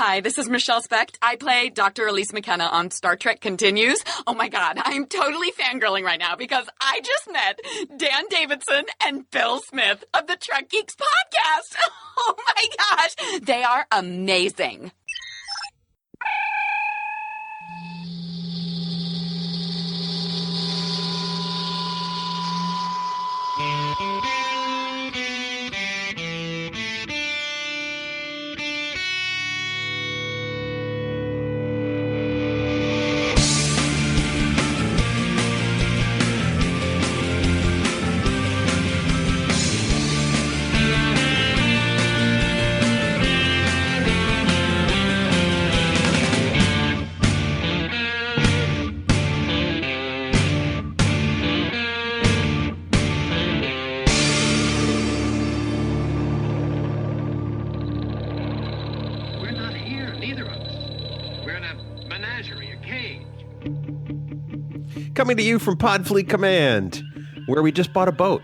Hi, this is Michelle Specht. I play Dr. Elise McKenna on Star Trek Continues. Oh my God, I'm totally fangirling right now because I just met Dan Davidson and Bill Smith of the Trek Geeks podcast. Oh my gosh, they are amazing. Coming to you from Podfleet Command, where we just bought a boat.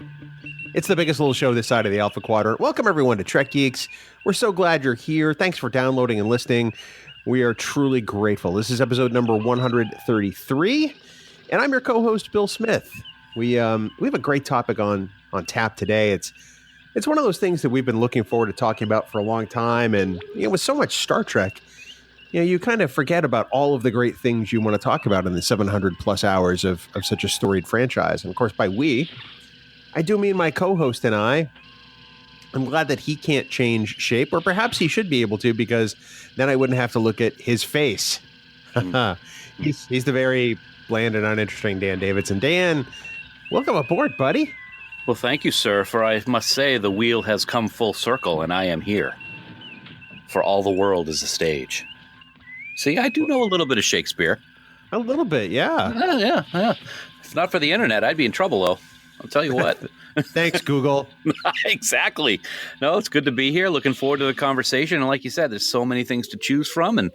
It's the biggest little show this side of the Alpha Quadrant. Welcome, everyone, to Trek Geeks. We're so glad you're here. Thanks for downloading and listening. We are truly grateful. This is episode number 133, and I'm your co-host, Bill Smith. We have a great topic on tap today. It's one of those things that we've been looking forward to talking about for a long time, and with so much Star Trek, you kind of forget about all of the great things you want to talk about in the 700 plus hours of such a storied franchise. And of course, by we, I do mean my co-host and I. I'm glad that he can't change shape, or perhaps he should be able to, because then I wouldn't have to look at his face. He's the very bland and uninteresting Dan Davidson. Dan, welcome aboard, buddy. Well, thank you, sir, for I must say the wheel has come full circle, and I am here. For all the world is a stage. See, I do know a little bit of Shakespeare. A little bit, yeah. Yeah. If not for the internet, I'd be in trouble, though. I'll tell you what. Thanks, Google. Exactly. No, it's good to be here. Looking forward to the conversation. And like you said, there's so many things to choose from. And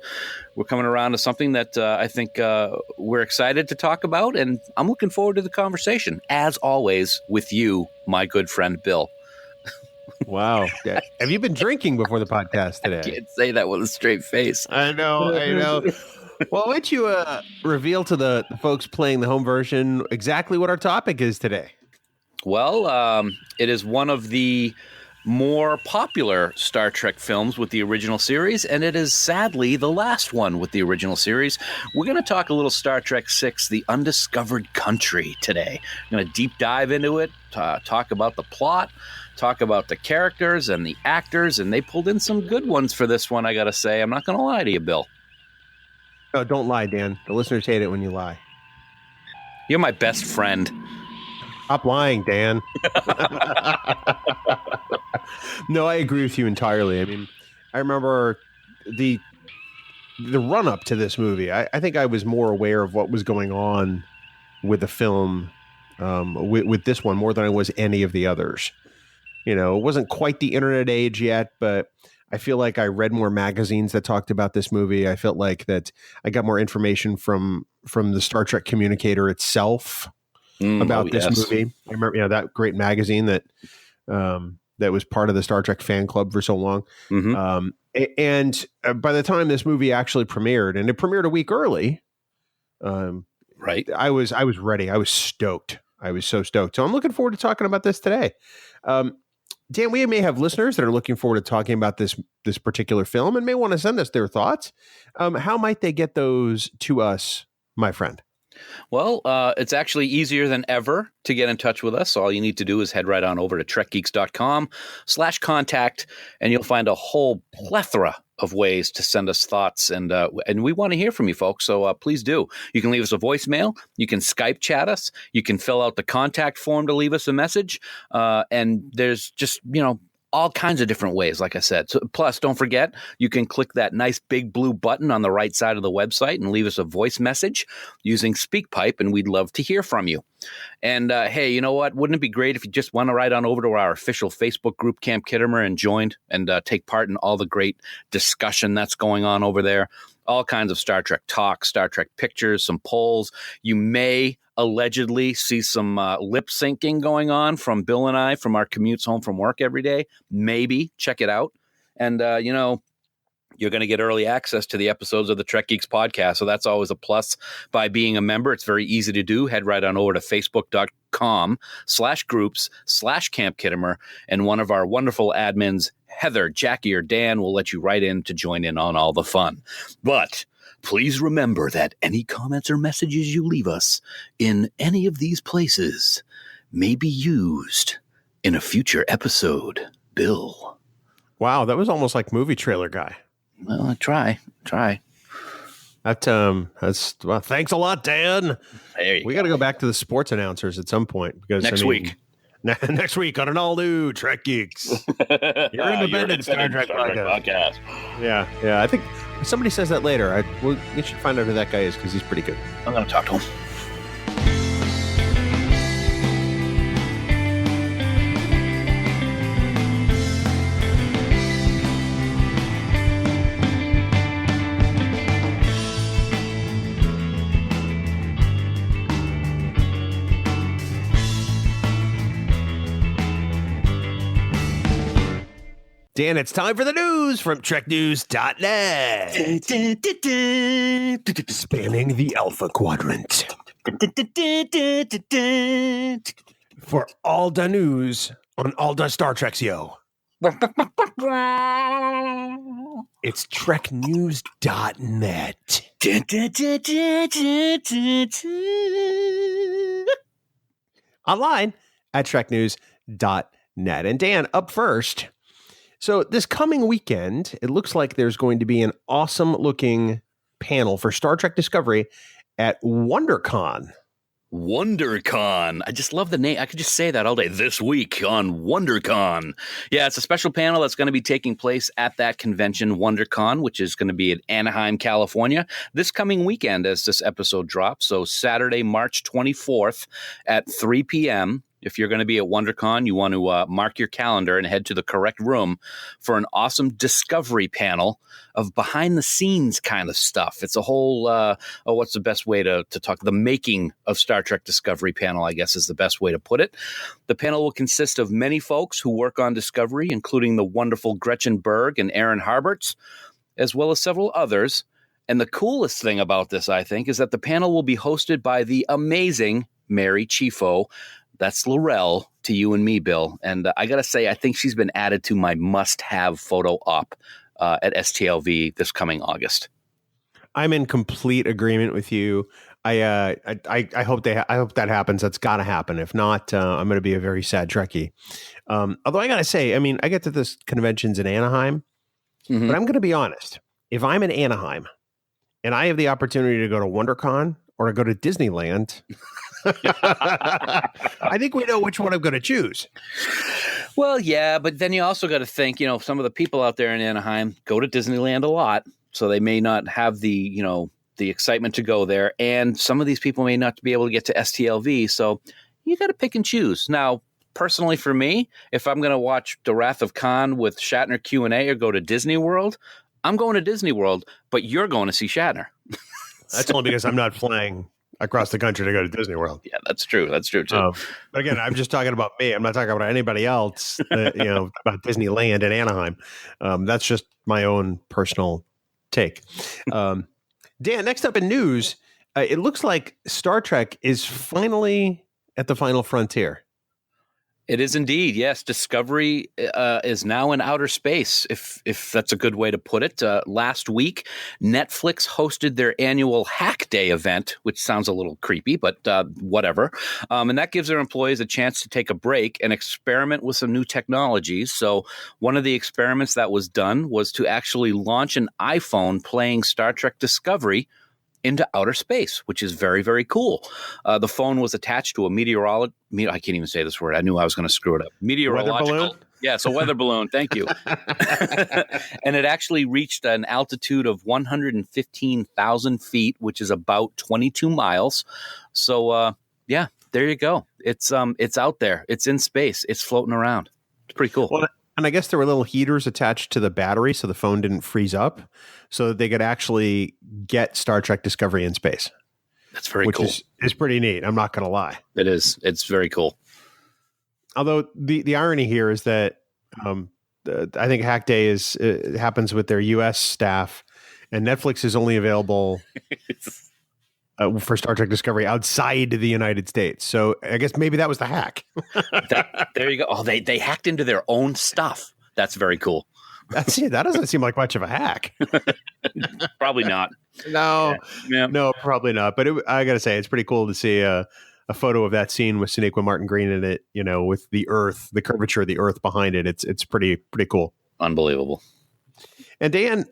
we're coming around to something that I think we're excited to talk about. And I'm looking forward to the conversation, as always, with you, my good friend, Bill. Wow. Have you been drinking before the podcast today? I can't say that with a straight face. I know. Well, why don't you reveal to the folks playing the home version exactly what our topic is today? Well, it is one of the more popular Star Trek films with the original series, and it is sadly the last one with the original series. We're going to talk a little Star Trek VI, The Undiscovered Country, today. We're going to deep dive into it, talk about the plot, talk about the characters and the actors, and they pulled in some good ones for this one, I got to say. I'm not going to lie to you, Bill. No, don't lie, Dan. The listeners hate it when you lie. You're my best friend. Stop lying, Dan. No, I agree with you entirely. I mean, I remember the run-up to this movie. I think I was more aware of what was going on with the film, with this one, more than I was any of the others. It wasn't quite the internet age yet, but I feel like I read more magazines that talked about this movie. I felt like that I got more information from the Star Trek Communicator itself about this movie. I remember, that great magazine that was part of the Star Trek fan club for so long. Mm-hmm. And by the time this movie actually premiered, and it premiered a week early, right? I was ready. I was stoked. I was so stoked. So I'm looking forward to talking about this today. Dan, we may have listeners that are looking forward to talking about this particular film and may want to send us their thoughts. How might they get those to us, my friend? Well, it's actually easier than ever to get in touch with us. All you need to do is head right on over to trekgeeks.com/contact, and you'll find a whole plethora of ways to send us thoughts. And we want to hear from you, folks. So please do. You can leave us a voicemail. You can Skype chat us. You can fill out the contact form to leave us a message. And there's just, all kinds of different ways, like I said. So, plus, don't forget, you can click that nice big blue button on the right side of the website and leave us a voice message using SpeakPipe, and we'd love to hear from you. And hey, you know what? Wouldn't it be great if you just went right on over to our official Facebook group, Camp Kittimer, and joined and take part in all the great discussion that's going on over there? All kinds of Star Trek talk, Star Trek pictures, some polls. You may allegedly see some lip syncing going on from Bill and I from our commutes home from work every day. Maybe. Check it out. And, you're going to get early access to the episodes of the Trek Geeks podcast. So that's always a plus by being a member. It's very easy to do. Head right on over to facebook.com/groups/Camp Kittimer. And one of our wonderful admins, Heather, Jackie, or Dan, will let you right in to join in on all the fun. But please remember that any comments or messages you leave us in any of these places may be used in a future episode. Bill. Wow, that was almost like movie trailer guy. Well, I try. That's well, thanks a lot, Dan. We got to go back to the sports announcers at some point because next week on an all new Trek Geeks. Your independent Star Trek podcast. Yeah. I think somebody says that later. We should find out who that guy is because he's pretty good. I'm going to talk to him. Dan, it's time for the news from TrekNews.net. Spanning the Alpha Quadrant. For all the news on all the Star Treks, yo. It's TrekNews.net. Online at TrekNews.net. And Dan, up first. So this coming weekend, it looks like there's going to be an awesome-looking panel for Star Trek Discovery at WonderCon. Wondercon. I just love the name. I could just say that all day. This week on WonderCon. Yeah, it's a special panel that's going to be taking place at that convention, WonderCon, which is going to be in Anaheim, California, this coming weekend as this episode drops. So Saturday, March 24th at 3 p.m., if you're going to be at WonderCon, you want to mark your calendar and head to the correct room for an awesome discovery panel of behind-the-scenes kind of stuff. It's a whole, what's the best way to talk? The making of Star Trek Discovery panel, I guess, is the best way to put it. The panel will consist of many folks who work on Discovery, including the wonderful Gretchen Berg and Aaron Harberts, as well as several others. And the coolest thing about this, I think, is that the panel will be hosted by the amazing Mary Chieffo. That's Laurel to you and me, Bill. And I got to say, I think she's been added to my must-have photo op at STLV this coming August. I'm in complete agreement with you. I hope that happens. That's got to happen. If not, I'm going to be a very sad Trekkie. Although I got to say, I mean, I get to this conventions in Anaheim, but I'm going to be honest. If I'm in Anaheim and I have the opportunity to go to WonderCon or to go to Disneyland, I think we know which one I'm going to choose. Well, yeah, but then you also got to think, some of the people out there in Anaheim go to Disneyland a lot, so they may not have the excitement to go there, and some of these people may not be able to get to STLV, so you got to pick and choose. Now, personally for me, if I'm going to watch The Wrath of Khan with Shatner Q&A or go to Disney World, I'm going to Disney World, but you're going to see Shatner. That's only because I'm not flying across the country to go to Disney World. Yeah, that's true. That's true too. But again, I'm just talking about me. I'm not talking about anybody else. About Disneyland in Anaheim. That's just my own personal take. Dan, next up in news, it looks like Star Trek is finally at the final frontier. It is indeed, yes. Discovery is now in outer space, if that's a good way to put it. Last week, Netflix hosted their annual Hack Day event, which sounds a little creepy, but whatever. And that gives their employees a chance to take a break and experiment with some new technologies. So one of the experiments that was done was to actually launch an iPhone playing Star Trek Discovery into outer space, which is very, very cool. The phone was attached to a I can't even say this word. I knew I was going to screw it up. Meteorological. Weather balloon? Yeah, so weather balloon. Thank you. And it actually reached an altitude of 115,000 feet, which is about 22 miles. So, yeah, there you go. It's out there. It's in space. It's floating around. It's pretty cool. Well, and I guess there were little heaters attached to the battery so the phone didn't freeze up, so that they could actually get Star Trek Discovery in space. That's very cool. Which is pretty neat. I'm not going to lie. It is. It's very cool. Although the irony here is that I think Hack Day happens with their U.S. staff, and Netflix is only available for Star Trek Discovery outside the United States. So I guess maybe that was the hack. There you go. Oh, they hacked into their own stuff. That's very cool. That doesn't seem like much of a hack. Probably not. No, Yeah. no, probably not. But I got to say, it's pretty cool to see a photo of that scene with Sonequa Martin Green in it, with the Earth, the curvature of the Earth behind it. It's pretty cool. Unbelievable. And Dan,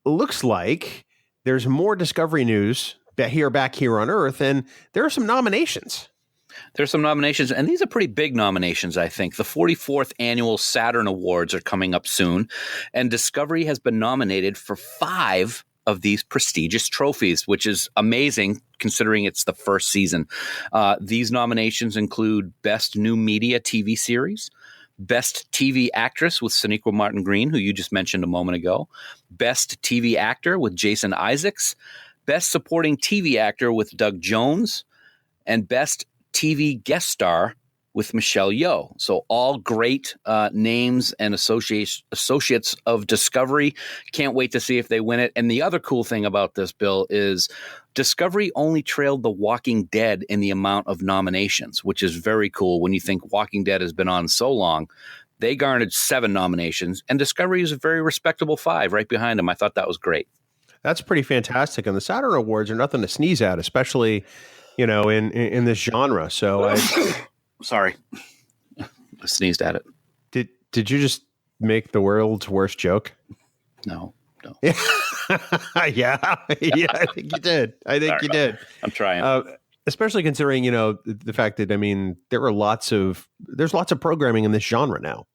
looks like there's more Discovery news back here on Earth, and there are some nominations. There's some nominations, and these are pretty big nominations, I think. The 44th annual Saturn Awards are coming up soon, and Discovery has been nominated for 5 of these prestigious trophies, which is amazing considering it's the first season. These nominations include Best New Media TV Series, Best TV Actress with Sonequa Martin Green, who you just mentioned a moment ago, Best TV Actor with Jason Isaacs, Best Supporting TV Actor with Doug Jones, and Best TV Guest Star with Michelle Yeoh. So all great names and associates of Discovery. Can't wait to see if they win it. And the other cool thing about this, Bill, is Discovery only trailed The Walking Dead in the amount of nominations, which is very cool when you think Walking Dead has been on so long. They garnered 7 nominations, and Discovery is a very respectable 5 right behind them. I thought that was great. That's pretty fantastic. And the Saturn Awards are nothing to sneeze at, especially, in this genre. So Sorry. I sneezed at it. Did you just make the world's worst joke? No. Yeah, I think you did. You did. I'm trying. Especially considering, the fact that, there's lots of programming in this genre now.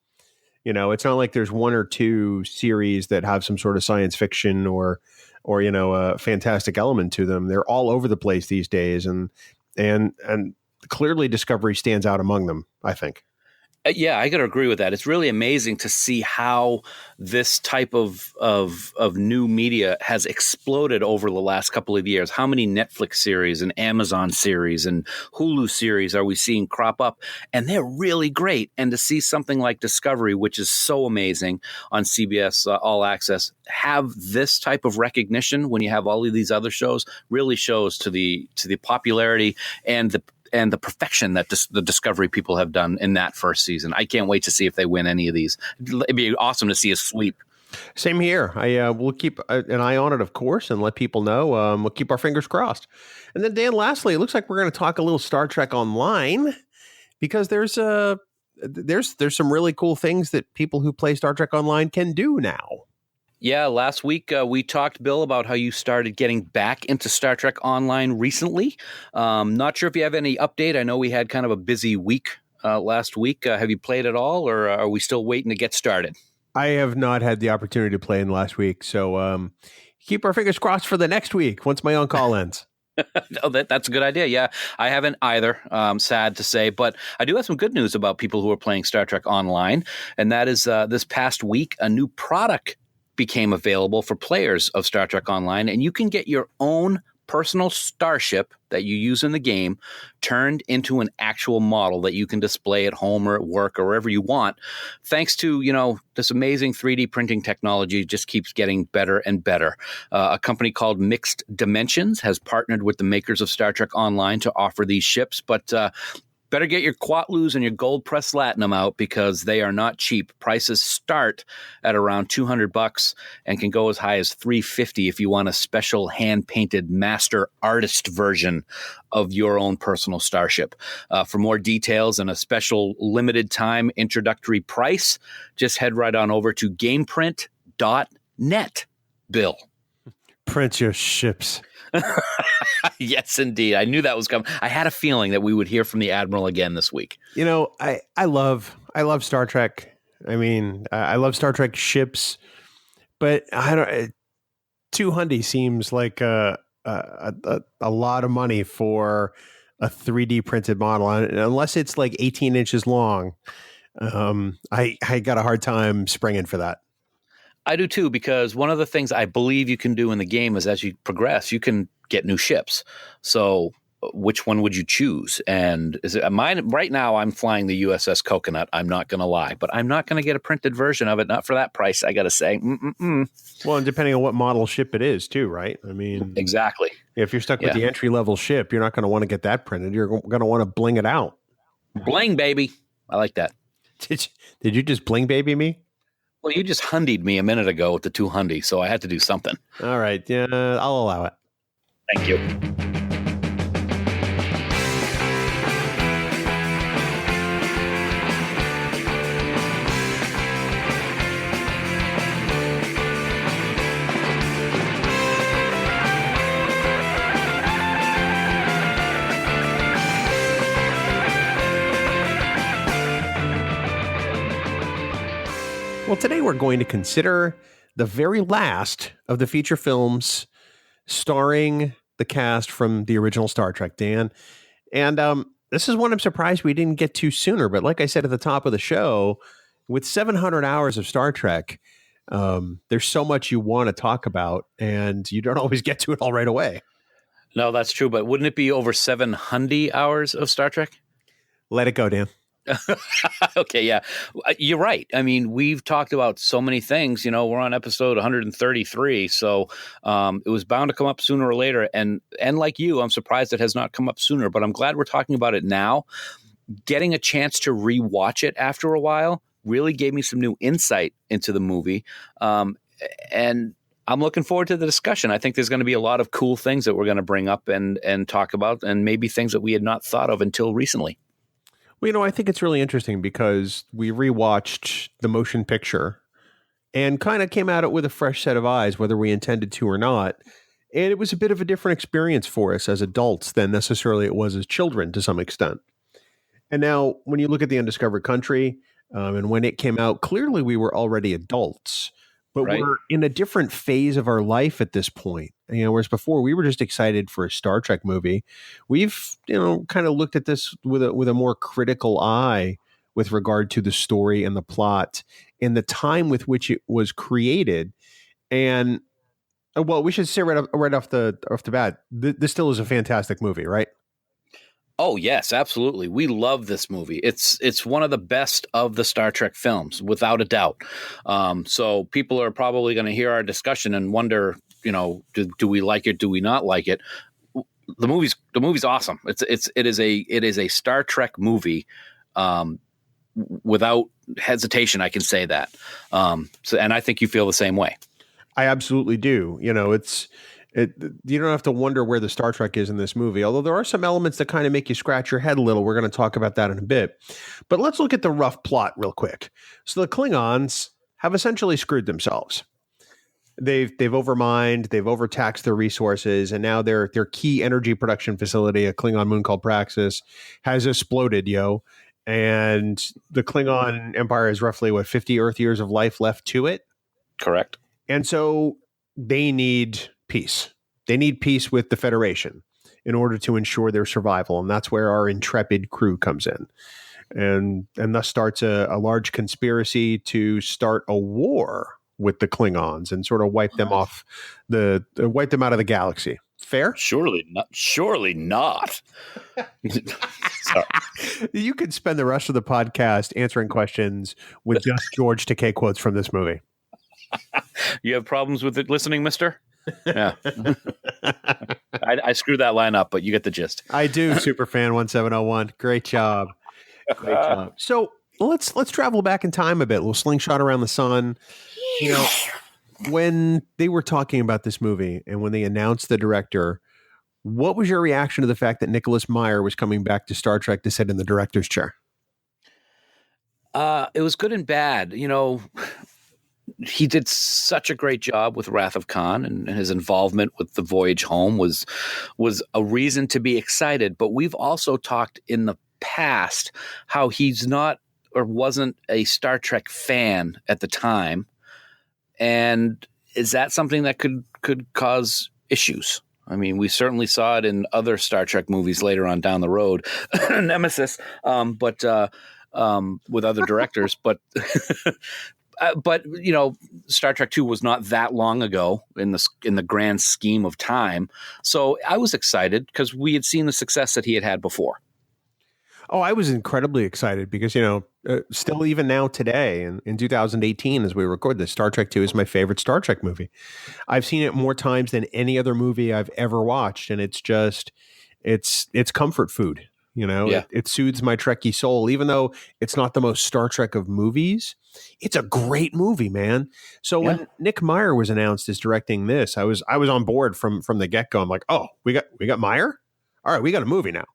It's not like there's 1 or 2 series that have some sort of science fiction or a fantastic element to them. They're all over the place these days, and clearly Discovery stands out among them, I think. Yeah, I got to agree with that. It's really amazing to see how this type of new media has exploded over the last couple of years. How many Netflix series and Amazon series and Hulu series are we seeing crop up? And they're really great. And to see something like Discovery, which is so amazing on CBS All Access, have this type of recognition when you have all of these other shows really shows to the popularity and the perfection that the Discovery people have done in that first season. I can't wait to see if they win any of these. It'd be awesome to see a sweep. Same here. We'll keep an eye on it, of course, and let people know. We'll keep our fingers crossed. And then, Dan, lastly, it looks like we're going to talk a little Star Trek Online, because there's some really cool things that people who play Star Trek Online can do now. Yeah, last week we talked, Bill, about how you started getting back into Star Trek Online recently. Not sure if you have any update. I know we had kind of a busy week last week. Have you played at all, or are we still waiting to get started? I have not had the opportunity to play in last week, so keep our fingers crossed for the next week once my on-call ends. Oh, that's a good idea. Yeah, I haven't either, sad to say, but I do have some good news about people who are playing Star Trek Online, and that is this past week, a new product became available for players of Star Trek Online, and you can get your own personal starship that you use in the game turned into an actual model that you can display at home or at work or wherever you want. Thanks to, this amazing 3D printing technology just keeps getting better and better. A company called Mixed Dimensions has partnered with the makers of Star Trek Online to offer these ships, but better get your Quatloos and your Gold Press Latinum out, because they are not cheap. Prices start at around $200 and can go as high as $350 if you want a special hand-painted master artist version of your own personal starship. For more details and a special limited time introductory price, just head right on over to gameprint.net. Bill. Print your ships. Yes, indeed. I knew that was coming. I had a feeling that we would hear from the Admiral again this week. I love Star Trek. I love Star Trek ships, but $200 seems like a lot of money for a 3D printed model, unless it's like 18 inches long. I got a hard time springing for that. I do too, because one of the things I believe you can do in the game is, as you progress, you can get new ships. So which one would you choose? And is it mine right now? I'm flying the USS Coconut. I'm not going to lie, but I'm not going to get a printed version of it. Not for that price. I got to say. Well, and depending on what model ship it is too, right? I mean, exactly. If you're stuck with the entry level ship, you're not going to want to get that printed. You're going to want to bling it out. Bling, baby. I like that. Did you just bling baby me? Well, you just hundied me a minute ago with the 2 hundy, so I had to do something. All right. Yeah, I'll allow it. Thank you. Well, today we're going to consider the very last of the feature films starring the cast from the original Star Trek, Dan. And this is one I'm surprised we didn't get to sooner. But like I said at the top of the show, with 700 hours of Star Trek, there's so much you want to talk about, and you don't always get to it all right away. No, that's true. But wouldn't it be over 700 hours of Star Trek? Let it go, Dan. Okay, yeah. You're right. I mean, we've talked about so many things. You know, we're on episode 133, so it was bound to come up sooner or later. And like you, I'm surprised it has not come up sooner, but I'm glad we're talking about it now. Getting a chance to rewatch it after a while really gave me some new insight into the movie. And I'm looking forward to the discussion. I think there's going to be a lot of cool things that we're going to bring up and talk about, and maybe things that we had not thought of until recently. Well, you know, I think it's really interesting because we rewatched the motion picture and kind of came at it with a fresh set of eyes, whether we intended to or not. And it was a bit of a different experience for us as adults than necessarily it was as children to some extent. And now when you look at the Undiscovered Country and when it came out, clearly we were already adults, but right. We're in a different phase of our life at this point. You know, whereas before we were just excited for a Star Trek movie. We've, you know, kind of looked at this with a more critical eye with regard to the story and the plot and the time with which it was created. And well, we should say right off the bat, this still is a fantastic movie, right? Oh, yes, absolutely. We love this movie. It's one of the best of the Star Trek films, without a doubt. So people are probably going to hear our discussion and wonder, you know, do we like it? Do we not like it? The movie's awesome. It is a Star Trek movie, without hesitation. I can say that. And I think you feel the same way. I absolutely do. You know, you don't have to wonder where the Star Trek is in this movie, although there are some elements that kind of make you scratch your head a little. We're going to talk about that in a bit. But let's look at the rough plot real quick. So the Klingons have essentially screwed themselves. They've overmined, they've overtaxed their resources, and now their key energy production facility, a Klingon moon called Praxis, has exploded, and the Klingon Empire is roughly, 50 Earth years of life left to it? Correct. And so they need peace. They need peace with the Federation in order to ensure their survival, and that's where our intrepid crew comes in. And thus starts a large conspiracy to start a war with the Klingons and sort of wipe them off wipe them out of the galaxy. Fair? Surely not. Sorry. You could spend the rest of the podcast answering questions with just George Takei quotes from this movie. You have problems with it listening, mister? Yeah. I screwed that line up, but you get the gist. I do, Superfan 1701. Great job. Great job. So let's travel back in time a bit. We'll slingshot around the sun. You know, when they were talking about this movie and when they announced the director, what was your reaction to the fact that Nicholas Meyer was coming back to Star Trek to sit in the director's chair? It was good and bad. You know, he did such a great job with Wrath of Khan, and his involvement with the voyage home was a reason to be excited. But we've also talked in the past how he's not or wasn't a Star Trek fan at the time. And is that something that could cause issues? I mean, we certainly saw it in other Star Trek movies later on down the road, Nemesis, but with other directors. But but Star Trek II was not that long ago in the grand scheme of time. So I was excited because we had seen the success that he had before. Oh, I was incredibly excited because, still even now today in 2018, as we record this, Star Trek II is my favorite Star Trek movie. I've seen it more times than any other movie I've ever watched. And it's just, it's comfort food. It soothes my Trekkie soul, even though it's not the most Star Trek of movies. It's a great movie, man. So when Nick Meyer was announced as directing this, I was on board from the get-go. I'm like, oh, we got Meyer? All right, we got a movie now.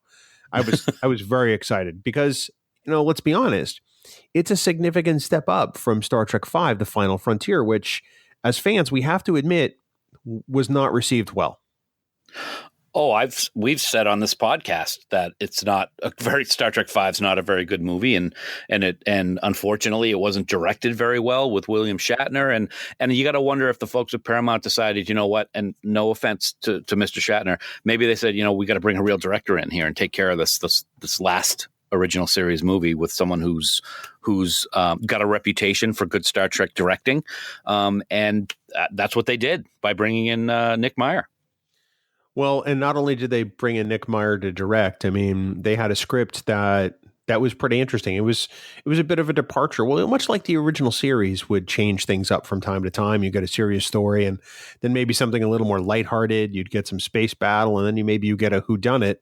I was very excited because, let's be honest, it's a significant step up from Star Trek V, The Final Frontier, which as fans, we have to admit was not received well. Oh, we've said on this podcast that it's not Star Trek V is not a very good movie, and unfortunately it wasn't directed very well with William Shatner, and you got to wonder if the folks at Paramount decided, and no offense to Mr. Shatner, maybe they said, we got to bring a real director in here and take care of this last original series movie with someone who's got a reputation for good Star Trek directing, and that's what they did by bringing in Nick Meyer. Well, and not only did they bring in Nick Meyer to direct, I mean, they had a script that was pretty interesting. It was a bit of a departure. Well, much like the original series would change things up from time to time. You get a serious story and then maybe something a little more lighthearted. You'd get some space battle and then you get a whodunit.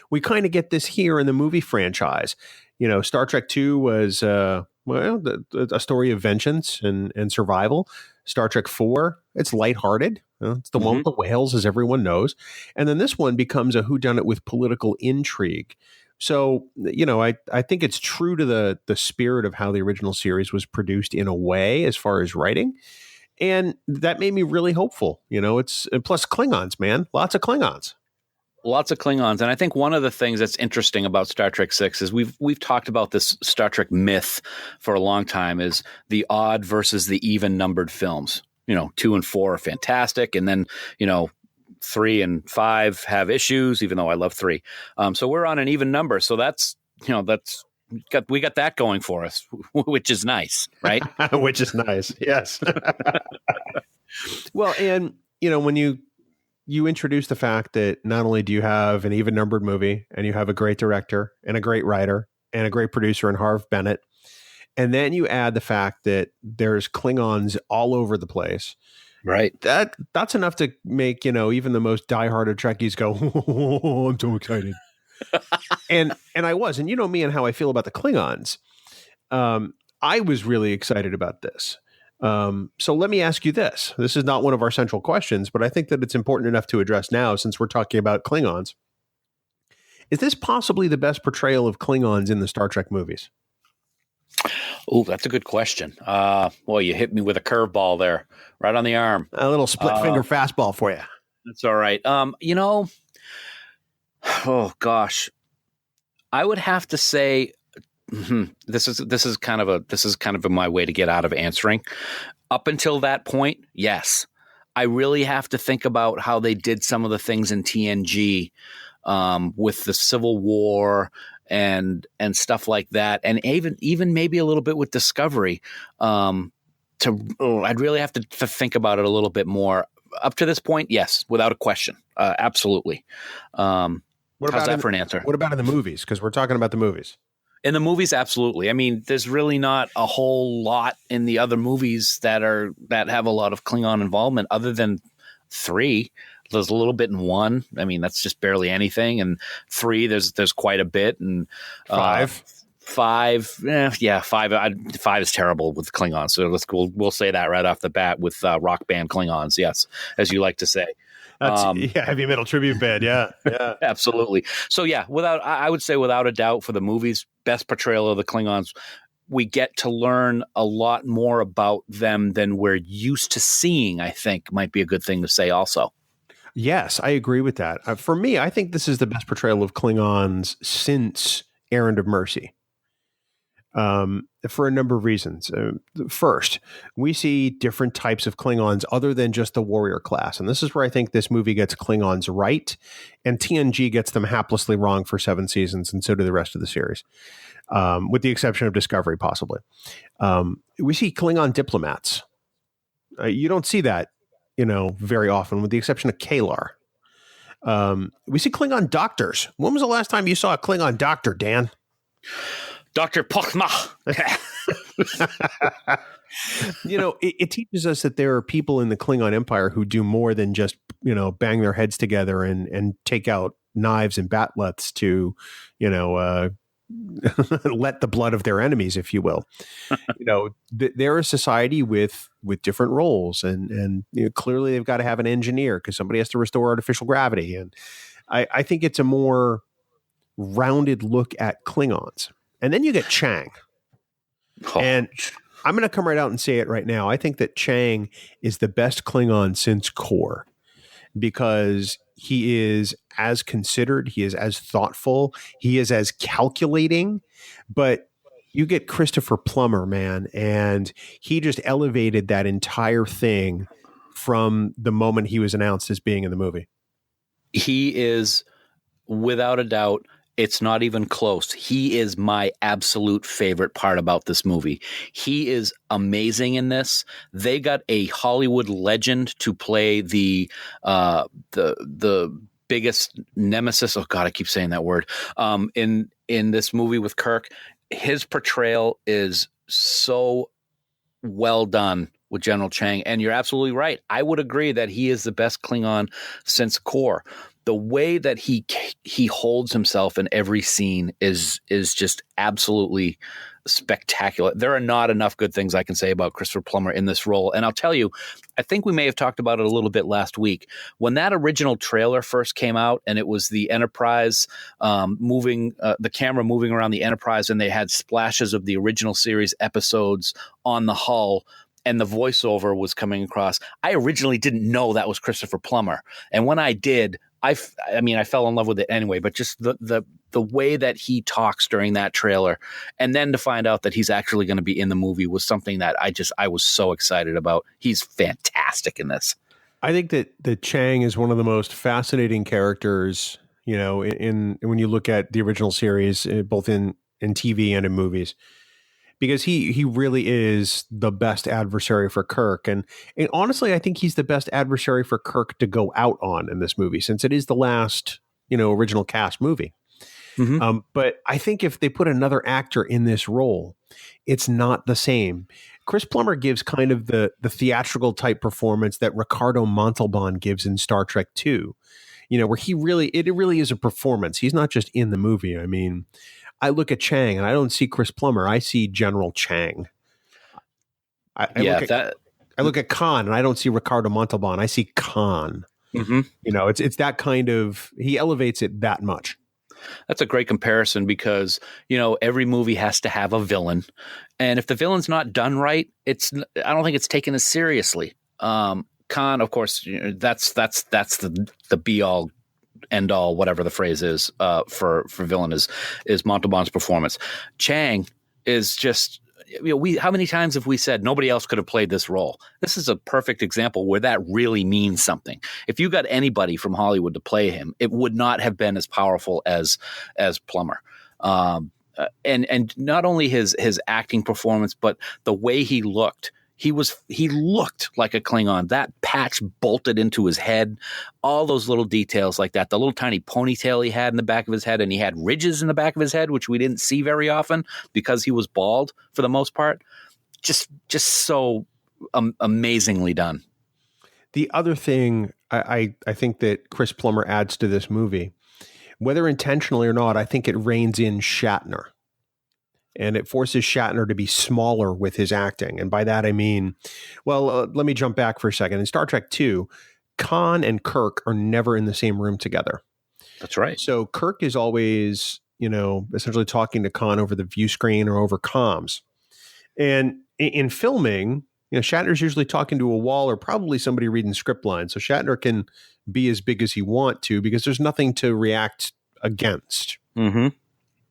We kind of get this here in the movie franchise. Star Trek II was, a story of vengeance and survival. Star Trek IV, it's lighthearted. It's the one with the whales, as everyone knows. And then this one becomes a whodunit with political intrigue. So, I think it's true to the spirit of how the original series was produced in a way as far as writing. And that made me really hopeful. It's plus Klingons, man. Lots of Klingons. Lots of Klingons. And I think one of the things that's interesting about Star Trek VI is we've talked about this Star Trek myth for a long time, is the odd versus the even numbered films. 2 and 4 are fantastic. And then, 3 and 5 have issues, even though I love 3. So we're on an even number. So that's we got that going for us, which is nice, right? Which is nice. Yes. Well, and, when you introduce the fact that not only do you have an even numbered movie and you have a great director and a great writer and a great producer in Harv Bennett, and then you add the fact that there's Klingons all over the place. Right. That's enough to make, even the most diehard of Trekkies go, oh, I'm so excited. and I was, and me and how I feel about the Klingons. I was really excited about this. So let me ask you this. This is not one of our central questions, but I think that it's important enough to address now since we're talking about Klingons. Is this possibly the best portrayal of Klingons in the Star Trek movies? Oh, that's a good question. Boy, you hit me with a curveball there, right on the arm. A little split finger fastball for you. That's all right. Oh gosh, I would have to say this is kind of my way to get out of answering. Up until that point, yes, I really have to think about how they did some of the things in TNG with the Civil War and stuff like that, and even maybe a little bit with Discovery. I'd really have to think about it a little bit more. Up to this point, yes, without a question, absolutely. How's that for an answer? What about in the movies? Because we're talking about the movies. In the movies, absolutely. I mean, there's really not a whole lot in the other movies that have a lot of Klingon involvement, other than 3. There's a little bit in 1. I mean, that's just barely anything. And 3, there's quite a bit. And 5. 5, yeah, 5. 5 is terrible with Klingons. So we'll say that right off the bat with rock band Klingons. Yes, as you like to say. That's heavy metal tribute band. Yeah, absolutely. So yeah, I would say without a doubt, for the movies, best portrayal of the Klingons. We get to learn a lot more about them than we're used to seeing. I think might be a good thing to say also. Yes, I agree with that. For me, I think this is the best portrayal of Klingons since Errand of Mercy. for a number of reasons. First, we see different types of Klingons other than just the warrior class. And this is where I think this movie gets Klingons right, and TNG gets them haplessly wrong for 7 seasons, and so do the rest of the series, with the exception of Discovery, possibly. We see Klingon diplomats. You don't see that, very often, with the exception of Kalar. We see Klingon doctors. When was the last time you saw a Klingon doctor, Dan? Dr. Pochma. It teaches us that there are people in the Klingon Empire who do more than just, bang their heads together and take out knives and batlets to, let the blood of their enemies, if you will. They're a society with different roles, and clearly they've got to have an engineer because somebody has to restore artificial gravity. And I think it's a more rounded look at Klingons. And then you get Chang. And I'm going to come right out and say it right now. I think that Chang is the best Klingon since Core, because he is as considered, he is as thoughtful, he is as calculating. But you get Christopher Plummer, man, and he just elevated that entire thing from the moment he was announced as being in the movie. He is, without a doubt, it's not even close. He is my absolute favorite part about this movie. He is amazing in this. They got a Hollywood legend to play the biggest nemesis. Oh God, I keep saying that word. In this movie with Kirk, his portrayal is so well done with General Chang. And you're absolutely right. I would agree that he is the best Klingon since Core. The way that he holds himself in every scene is just absolutely spectacular. There are not enough good things I can say about Christopher Plummer in this role. And I'll tell you, I think we may have talked about it a little bit last week. When that original trailer first came out and it was the Enterprise the camera moving around the Enterprise, and they had splashes of the original series episodes on the hull, and the voiceover was coming across, I originally didn't know that was Christopher Plummer. And when I did, I fell in love with it anyway, but just the way that he talks during that trailer, and then to find out that he's actually going to be in the movie, was something that I was so excited about. He's fantastic in this. I think that Chang is one of the most fascinating characters, in when you look at the original series, both in TV and in movies, because he really is the best adversary for Kirk. And honestly, I think he's the best adversary for Kirk to go out on in this movie, since it is the last, original cast movie. Mm-hmm. But I think if they put another actor in this role, it's not the same. Chris Plummer gives kind of the theatrical type performance that Ricardo Montalban gives in Star Trek II, where it really is a performance. He's not just in the movie. I mean, I look at Chang and I don't see Chris Plummer. I see General Chang. I look at Khan and I don't see Ricardo Montalban. I see Khan. Mm-hmm. It's that kind of, he elevates it that much. That's a great comparison because, every movie has to have a villain. And if the villain's not done right, I don't think it's taken as seriously. Khan, of course, that's the be all end all, whatever the phrase is, for villain is Montalban's performance. Chang is just, how many times have we said nobody else could have played this role? This is a perfect example where that really means something. If you got anybody from Hollywood to play him, it would not have been as powerful as Plummer. And not only his acting performance, but the way he looked. He looked like a Klingon. That patch bolted into his head, all those little details like that, the little tiny ponytail he had in the back of his head, and he had ridges in the back of his head, which we didn't see very often because he was bald for the most part. Just so amazingly done. The other thing I think that Chris Plummer adds to this movie, whether intentionally or not, I think it reins in Shatner. And it forces Shatner to be smaller with his acting. And by that, I mean, let me jump back for a second. In Star Trek II, Khan and Kirk are never in the same room together. That's right. So Kirk is always, essentially talking to Khan over the view screen or over comms. And in filming, Shatner's usually talking to a wall or probably somebody reading script lines. So Shatner can be as big as he wants to because there's nothing to react against. Mm-hmm.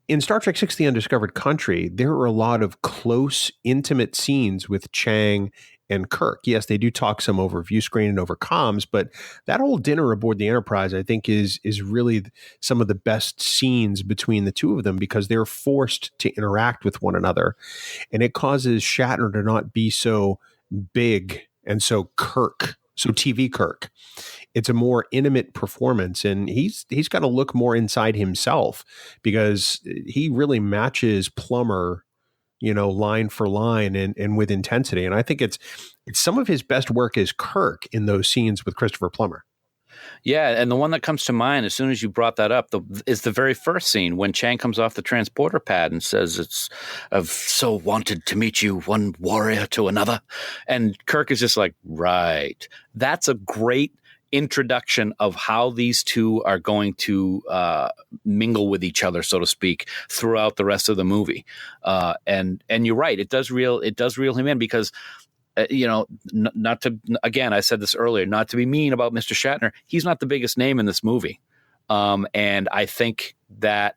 in Star Trek VI: The Undiscovered Country, there are a lot of close, intimate scenes with Chang and Kirk. Yes, they do talk some over view screen and over comms, but that whole dinner aboard the Enterprise, I think, is really some of the best scenes between the two of them because they're forced to interact with one another. And it causes Shatner to not be so big and so Kirk, so TV Kirk. It's a more intimate performance, and he's got to look more inside himself because he really matches Plummer, line for line and with intensity. And I think it's some of his best work is Kirk in those scenes with Christopher Plummer. Yeah, and the one that comes to mind as soon as you brought that up is the very first scene when Chang comes off the transporter pad and says, I've so wanted to meet you, one warrior to another. And Kirk is just like, right. That's a great introduction of how these two are going to mingle with each other, so to speak, throughout the rest of the movie. And you're right, it does reel him in because not to, again, I said this earlier, not to be mean about Mr. Shatner, he's not the biggest name in this movie. And I think that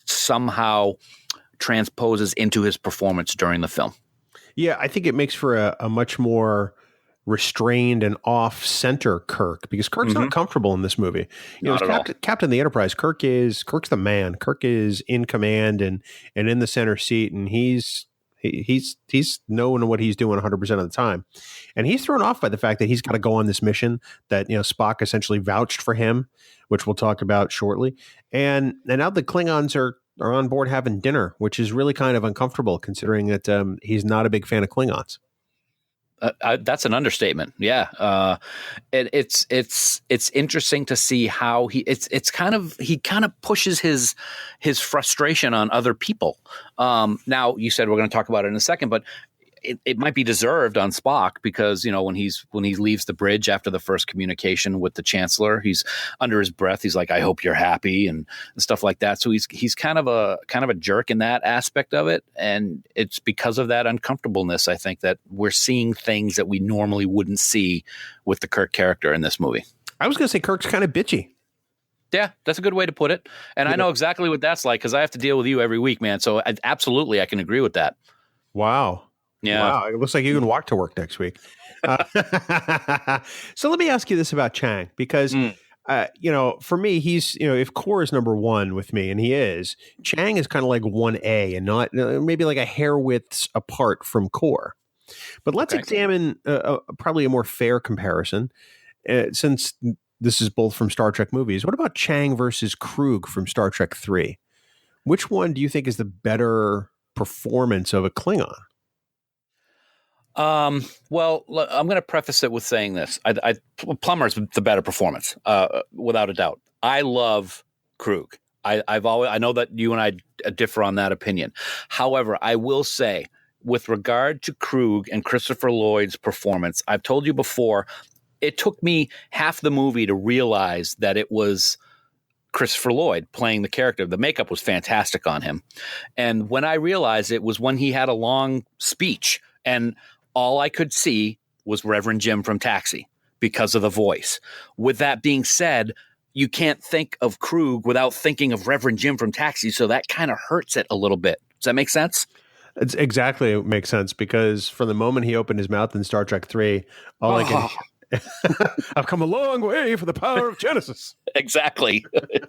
somehow transposes into his performance during the film. Yeah, I think it makes for a much more restrained and off-center Kirk because Kirk's not comfortable in this movie. Captain of the Enterprise, Kirk's the man. Kirk is in command and in the center seat, and he's knowing what he's doing 100% of the time. And he's thrown off by the fact that he's got to go on this mission that, Spock essentially vouched for him, which we'll talk about shortly. And now the Klingons are on board having dinner, which is really kind of uncomfortable considering that he's not a big fan of Klingons. That's an understatement. Yeah. It's interesting to see how he kind of pushes his frustration on other people. Now you said we're going to talk about it in a second, but it might be deserved on Spock because, when he leaves the bridge after the first communication with the Chancellor, he's under his breath. He's like, I hope you're happy and stuff like that. So he's kind of a jerk in that aspect of it. And it's because of that uncomfortableness, I think, that we're seeing things that we normally wouldn't see with the Kirk character in this movie. I was going to say Kirk's kind of bitchy. Yeah, that's a good way to put it. And I know exactly what that's like because I have to deal with you every week, man. So absolutely, I can agree with that. Wow. Yeah. Wow. It looks like you can walk to work next week. So let me ask you this about Chang, because, for me, he's, if Core is number one with me, and he is, Chang is kind of like 1A and not maybe like a hair widths apart from Core. But let's examine probably a more fair comparison since this is both from Star Trek movies. What about Chang versus Krug from Star Trek 3? Which one do you think is the better performance of a Klingon? Well, I'm going to preface it with saying this. Plummer's the better performance, without a doubt. I love Krug. I know that you and I differ on that opinion. However, I will say, with regard to Krug and Christopher Lloyd's performance, I've told you before, it took me half the movie to realize that it was Christopher Lloyd playing the character. The makeup was fantastic on him. And when I realized it was when he had a long speech, and all I could see was Reverend Jim from Taxi because of the voice. With that being said, you can't think of Krug without thinking of Reverend Jim from Taxi, so that kind of hurts it a little bit. Does that make sense? It's exactly, it makes sense because from the moment he opened his mouth in Star Trek 3, I can I've come a long way for the power of Genesis. Exactly.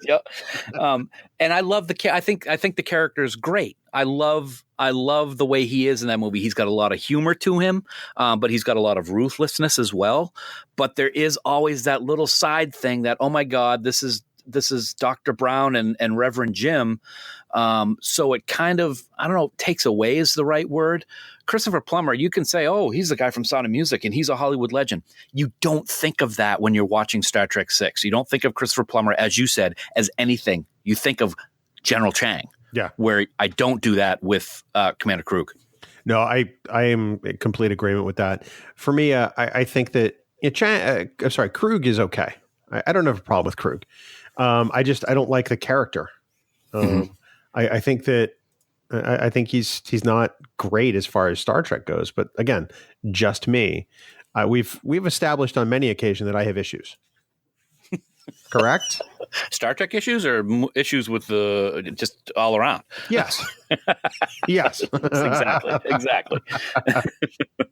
Yep. And I love I think the character is great. I love the way he is in that movie. He's got a lot of humor to him, but he's got a lot of ruthlessness as well. But there is always that little side thing that, oh my God, this is Dr. Brown and Reverend Jim. So it kind of, I don't know, takes away is the right word. Christopher Plummer, you can say, oh, he's the guy from Sound of Music and he's a Hollywood legend. You don't think of that when you're watching Star Trek VI. You don't think of Christopher Plummer, as you said, as anything. You think of General Chang. Yeah. Where I don't do that with Commander Krug. No, I am in complete agreement with that. For me, I think that Krug is okay. I don't have a problem with Krug. I don't like the character. I think that I think he's not great as far as Star Trek goes. But again, just me. We've established on many occasions that I have issues. correct? Star Trek issues or issues with the just all around? Yes. Yes. Exactly.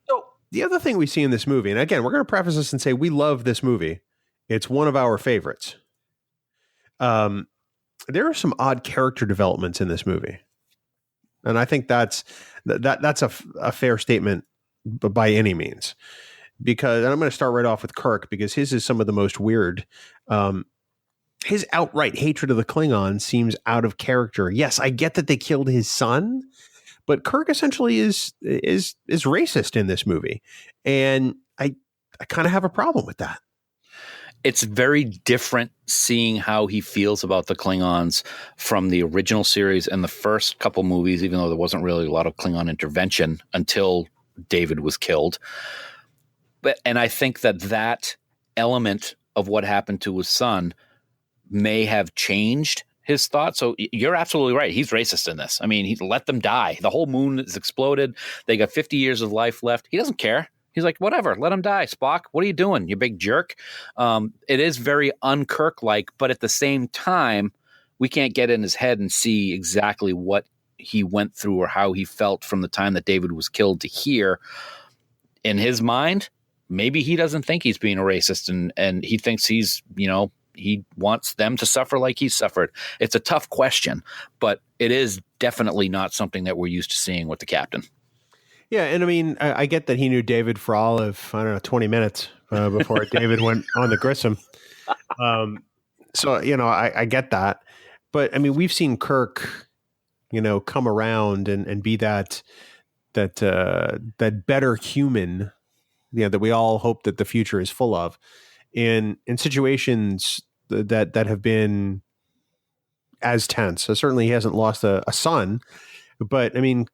So the other thing we see in this movie, and again, we're going to preface this and say we love this movie. It's one of our favorites. There are some odd character developments in this movie, and I think that's a fair statement by any means. Because, and I'm going to start right off with Kirk, because his is some of the most weird. His outright hatred of the Klingons seems out of character. Yes, I get that they killed his son, but Kirk essentially is racist in this movie, and I kind of have a problem with that. It's very different seeing how he feels about the Klingons from the original series and the first couple movies, even though there wasn't really a lot of Klingon intervention until David was killed. And I think that element of what happened to his son may have changed his thoughts. So you're absolutely right. He's racist in this. I mean, he let them die. The whole moon is exploded. They got 50 years of life left. He doesn't care. He's like, whatever, let him die. Spock, what are you doing, you big jerk? It is very un-Kirk-like, but at the same time, we can't get in his head and see exactly what he went through or how he felt from the time that David was killed to here. In his mind, maybe he doesn't think he's being a racist, and he thinks he's, he wants them to suffer like he suffered. It's a tough question, but it is definitely not something that we're used to seeing with the captain. Yeah, and I mean, I get that he knew David for all of, 20 minutes before David went on the Grissom. So, I get that. But, I mean, we've seen Kirk, come around and be that better human, that we all hope that the future is full of, in situations that have been as tense. So certainly he hasn't lost a son, but I mean,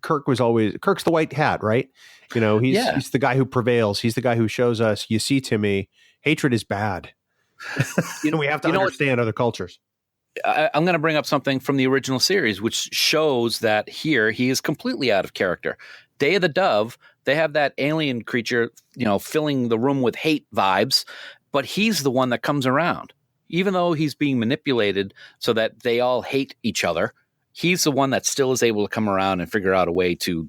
Kirk's the white hat, right? He's the guy who prevails. He's the guy who shows us, you see, Timmy, hatred is bad. We have to understand other cultures. I'm going to bring up something from the original series, which shows that here he is completely out of character. Day of the Dove, they have that alien creature, filling the room with hate vibes, but he's the one that comes around. Even though he's being manipulated so that they all hate each other, he's the one that still is able to come around and figure out a way to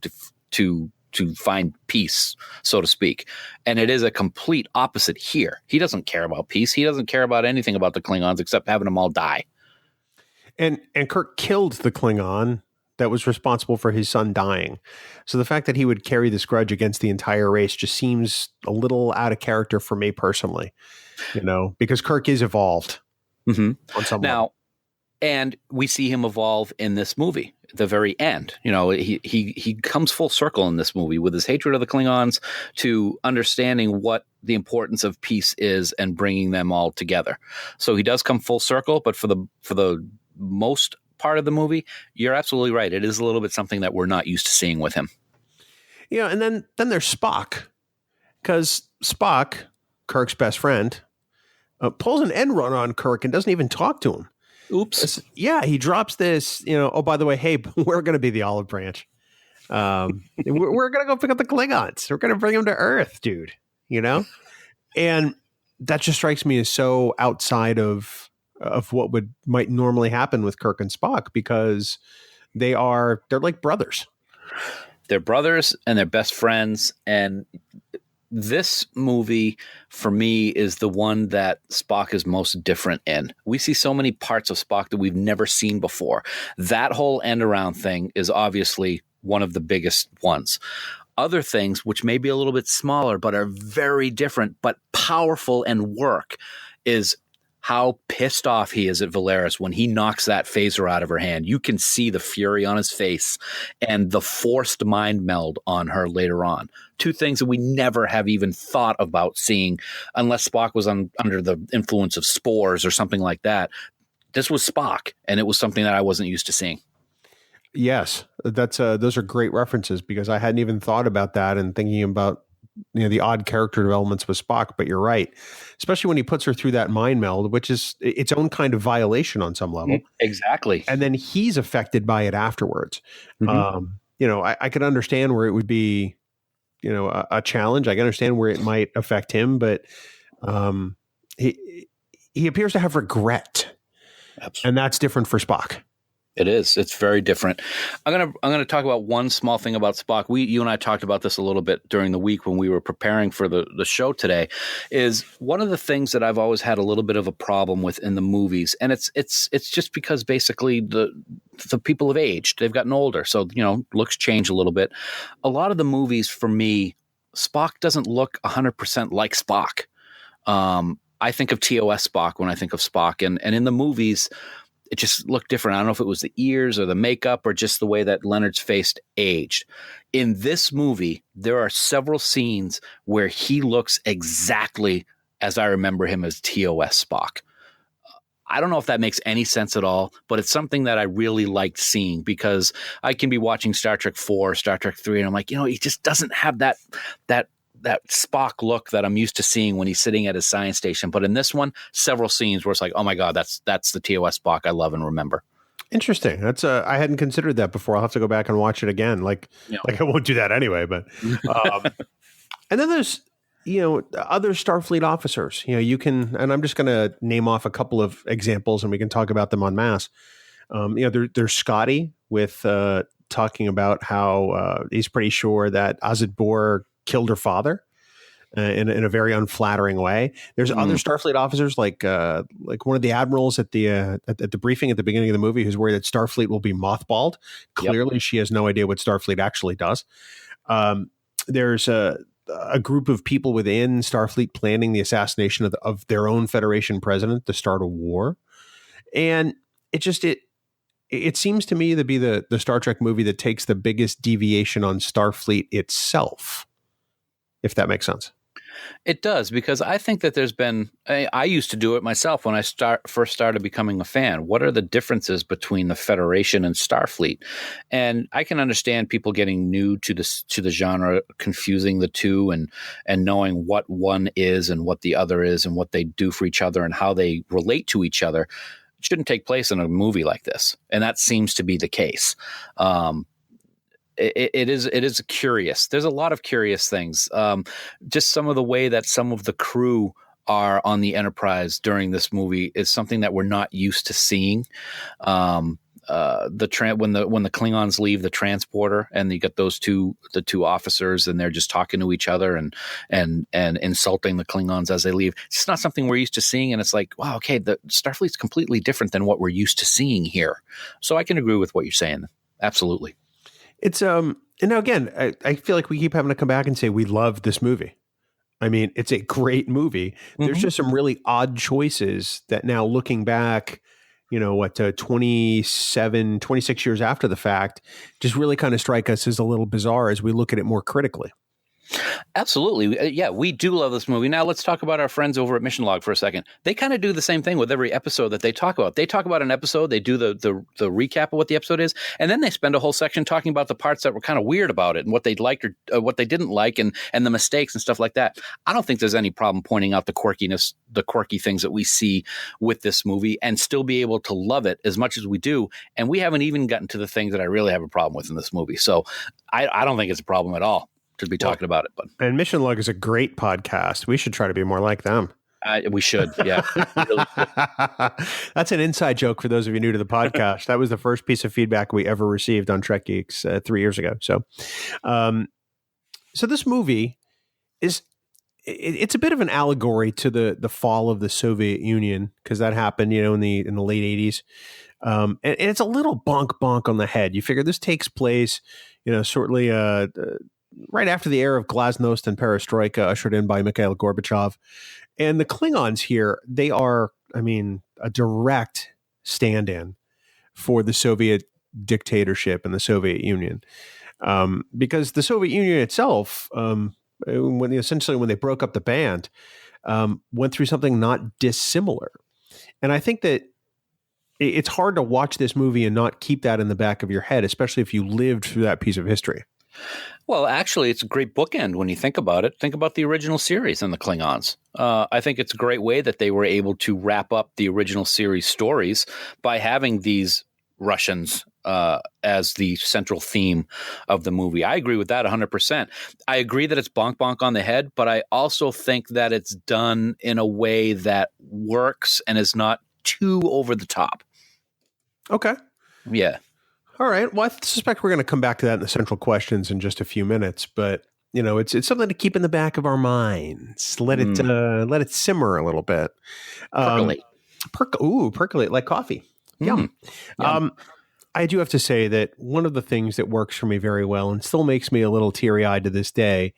find peace, so to speak. And it is a complete opposite here. He doesn't care about peace. He doesn't care about anything about the Klingons except having them all die. And Kirk killed the Klingon that was responsible for his son dying. So the fact that he would carry this grudge against the entire race just seems a little out of character for me personally, because Kirk is evolved on some level. And we see him evolve in this movie, the very end. He comes full circle in this movie with his hatred of the Klingons to understanding what the importance of peace is and bringing them all together. So he does come full circle, but for the most part of the movie, you're absolutely right. It is a little bit something that we're not used to seeing with him. Yeah, and then there's Spock, because Spock, Kirk's best friend, pulls an end run on Kirk and doesn't even talk to him. Oops. Yeah, he drops this, oh, by the way, hey, we're going to be the olive branch. We're going to go pick up the Klingons. We're going to bring them to Earth, dude, And that just strikes me as so outside of what might normally happen with Kirk and Spock, because they're like brothers. They're brothers and they're best friends. And this movie, for me, is the one that Spock is most different in. We see so many parts of Spock that we've never seen before. That whole end around thing is obviously one of the biggest ones. Other things, which may be a little bit smaller, but are very different, but powerful and work, is how pissed off he is at Valeris when he knocks that phaser out of her hand. You can see the fury on his face and the forced mind meld on her later on. Two things that we never have even thought about seeing unless Spock was under the influence of spores or something like that. This was Spock, and it was something that I wasn't used to seeing. Yes, those are great references, because I hadn't even thought about that and thinking about the odd character developments with Spock, but you're right. Especially when he puts her through that mind meld, which is its own kind of violation on some level. Exactly. And then he's affected by it afterwards. I could understand where it would be, a challenge. I can understand where it might affect him, but he appears to have regret. Absolutely. And that's different for Spock. It is. It's very different. I'm gonna talk about one small thing about Spock. You and I talked about this a little bit during the week when we were preparing for the show today. Is one of the things that I've always had a little bit of a problem with in the movies, and it's just because basically the people have aged. They've gotten older, so looks change a little bit. A lot of the movies for me, Spock doesn't look 100% like Spock. I think of TOS Spock when I think of Spock, and in the movies, it just looked different. I don't know if it was the ears or the makeup or just the way that Leonard's face aged. In this movie, there are several scenes where he looks exactly as I remember him as TOS Spock. I don't know if that makes any sense at all, but it's something that I really liked seeing because I can be watching Star Trek 4, Star Trek 3, and I'm like, he just doesn't have that Spock look that I'm used to seeing when he's sitting at his science station. But in this one, several scenes where it's like, oh my God, that's the TOS Spock I love and remember. Interesting. That's I hadn't considered that before. I'll have to go back and watch it again. Like I won't do that anyway, but, and then there's, other Starfleet officers, you can, and I'm just going to name off a couple of examples and we can talk about them en masse. There's Scotty with, talking about how, he's pretty sure that Azit Bor killed her father in a very unflattering way. There's other Starfleet officers like one of the admirals at the briefing at the beginning of the movie who's worried that Starfleet will be mothballed. Clearly, she has no idea what Starfleet actually does. There's a group of people within Starfleet planning the assassination of their own Federation president to start a war, and it seems to me to be the Star Trek movie that takes the biggest deviation on Starfleet itself. If that makes sense. It does, because I think that there's been – I used to do it myself when I first started becoming a fan. What are the differences between the Federation and Starfleet? And I can understand people getting new to the genre, confusing the two and knowing what one is and what the other is and what they do for each other and how they relate to each other. It shouldn't take place in a movie like this, and that seems to be the case. It is curious. There's a lot of curious things. Just some of the way that some of the crew are on the Enterprise during this movie is something that we're not used to seeing. When the Klingons leave the transporter and you get the two officers and they're just talking to each other and insulting the Klingons as they leave. It's just not something we're used to seeing, and it's like, wow, okay, the Starfleet's completely different than what we're used to seeing here. So I can agree with what you're saying. Absolutely. It's and now again, I feel like we keep having to come back and say we love this movie. I mean, it's a great movie. There's just some really odd choices that now looking back, 26 years after the fact, just really kind of strike us as a little bizarre as we look at it more critically. Absolutely. Yeah, we do love this movie. Now let's talk about our friends over at Mission Log for a second. They kind of do the same thing with every episode that they talk about. They talk about an episode, they do the recap of what the episode is, and then they spend a whole section talking about the parts that were kind of weird about it and what they liked or what they didn't like and the mistakes and stuff like that. I don't think there's any problem pointing out the quirkiness, the quirky things that we see with this movie and still be able to love it as much as we do. And we haven't even gotten to the things that I really have a problem with in this movie. So I don't think it's a problem at all to be talking about it. And Mission Log is a great podcast. We should try to be more like them. We should, yeah. Really should. That's an inside joke for those of you new to the podcast. That was the first piece of feedback we ever received on Trek Geeks 3 years ago. So, so this movie it's a bit of an allegory to the fall of the Soviet Union, because that happened, in the late 80s. And it's a little bonk on the head. You figure this takes place, shortly right after the era of glasnost and perestroika ushered in by Mikhail Gorbachev. And the Klingons here, they are, a direct stand-in for the Soviet dictatorship and the Soviet Union. Because the Soviet Union itself, when they broke up the band, went through something not dissimilar. And I think that it's hard to watch this movie and not keep that in the back of your head, especially if you lived through that piece of history. Well, actually, it's a great bookend when you think about it. Think about the original series and the Klingons. I think it's a great way that they were able to wrap up the original series stories by having these Russians as the central theme of the movie. I agree with that 100%. I agree that it's bonk bonk on the head, but I also think that it's done in a way that works and is not too over the top. Okay. Yeah. All right. Well, I suspect we're going to come back to that in the central questions in just a few minutes, but it's something to keep in the back of our minds. Let it simmer a little bit. Percolate. Percolate like coffee. Yum. I do have to say that one of the things that works for me very well and still makes me a little teary-eyed to this day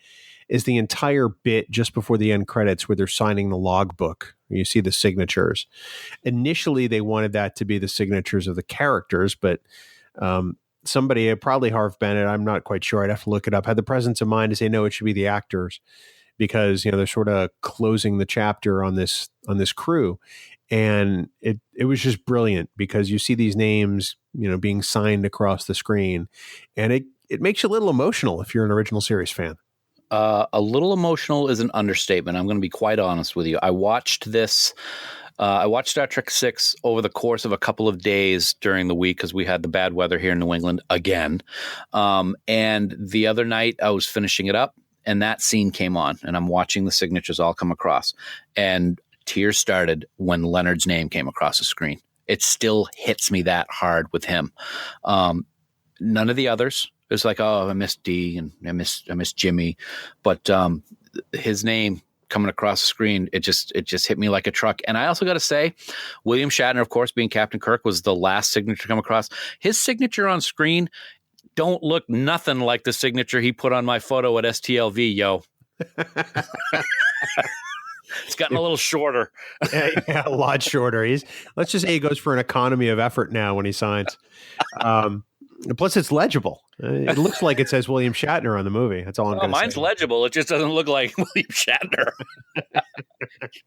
is the entire bit just before the end credits where they're signing the logbook. You see the signatures. Initially, they wanted that to be the signatures of the characters, but somebody, probably Harv Bennett, I'm not quite sure, I'd have to look it up, had the presence of mind to say, no, it should be the actors because, they're sort of closing the chapter on this crew. And it was just brilliant because you see these names, being signed across the screen, and it makes you a little emotional if you're an original series fan. A little emotional is an understatement. I'm going to be quite honest with you. I watched this. I watched Star Trek VI over the course of a couple of days during the week because we had the bad weather here in New England again. And the other night I was finishing it up and that scene came on and I'm watching the signatures all come across. And tears started when Leonard's name came across the screen. It still hits me that hard with him. None of the others. It's like, oh, I miss Dee and I miss Jimmy, but his name coming across the screen, it just hit me like a truck. And I also got to say, William Shatner, of course, being Captain Kirk, was the last signature to come across. His signature on screen don't look nothing like the signature he put on my photo at STLV, yo. It's gotten a little shorter. Yeah, a lot shorter. Let's just say he goes for an economy of effort now when he signs. Plus, it's legible. It looks like it says William Shatner on the movie. That's all I'm going to say. Mine's legible. It just doesn't look like William Shatner.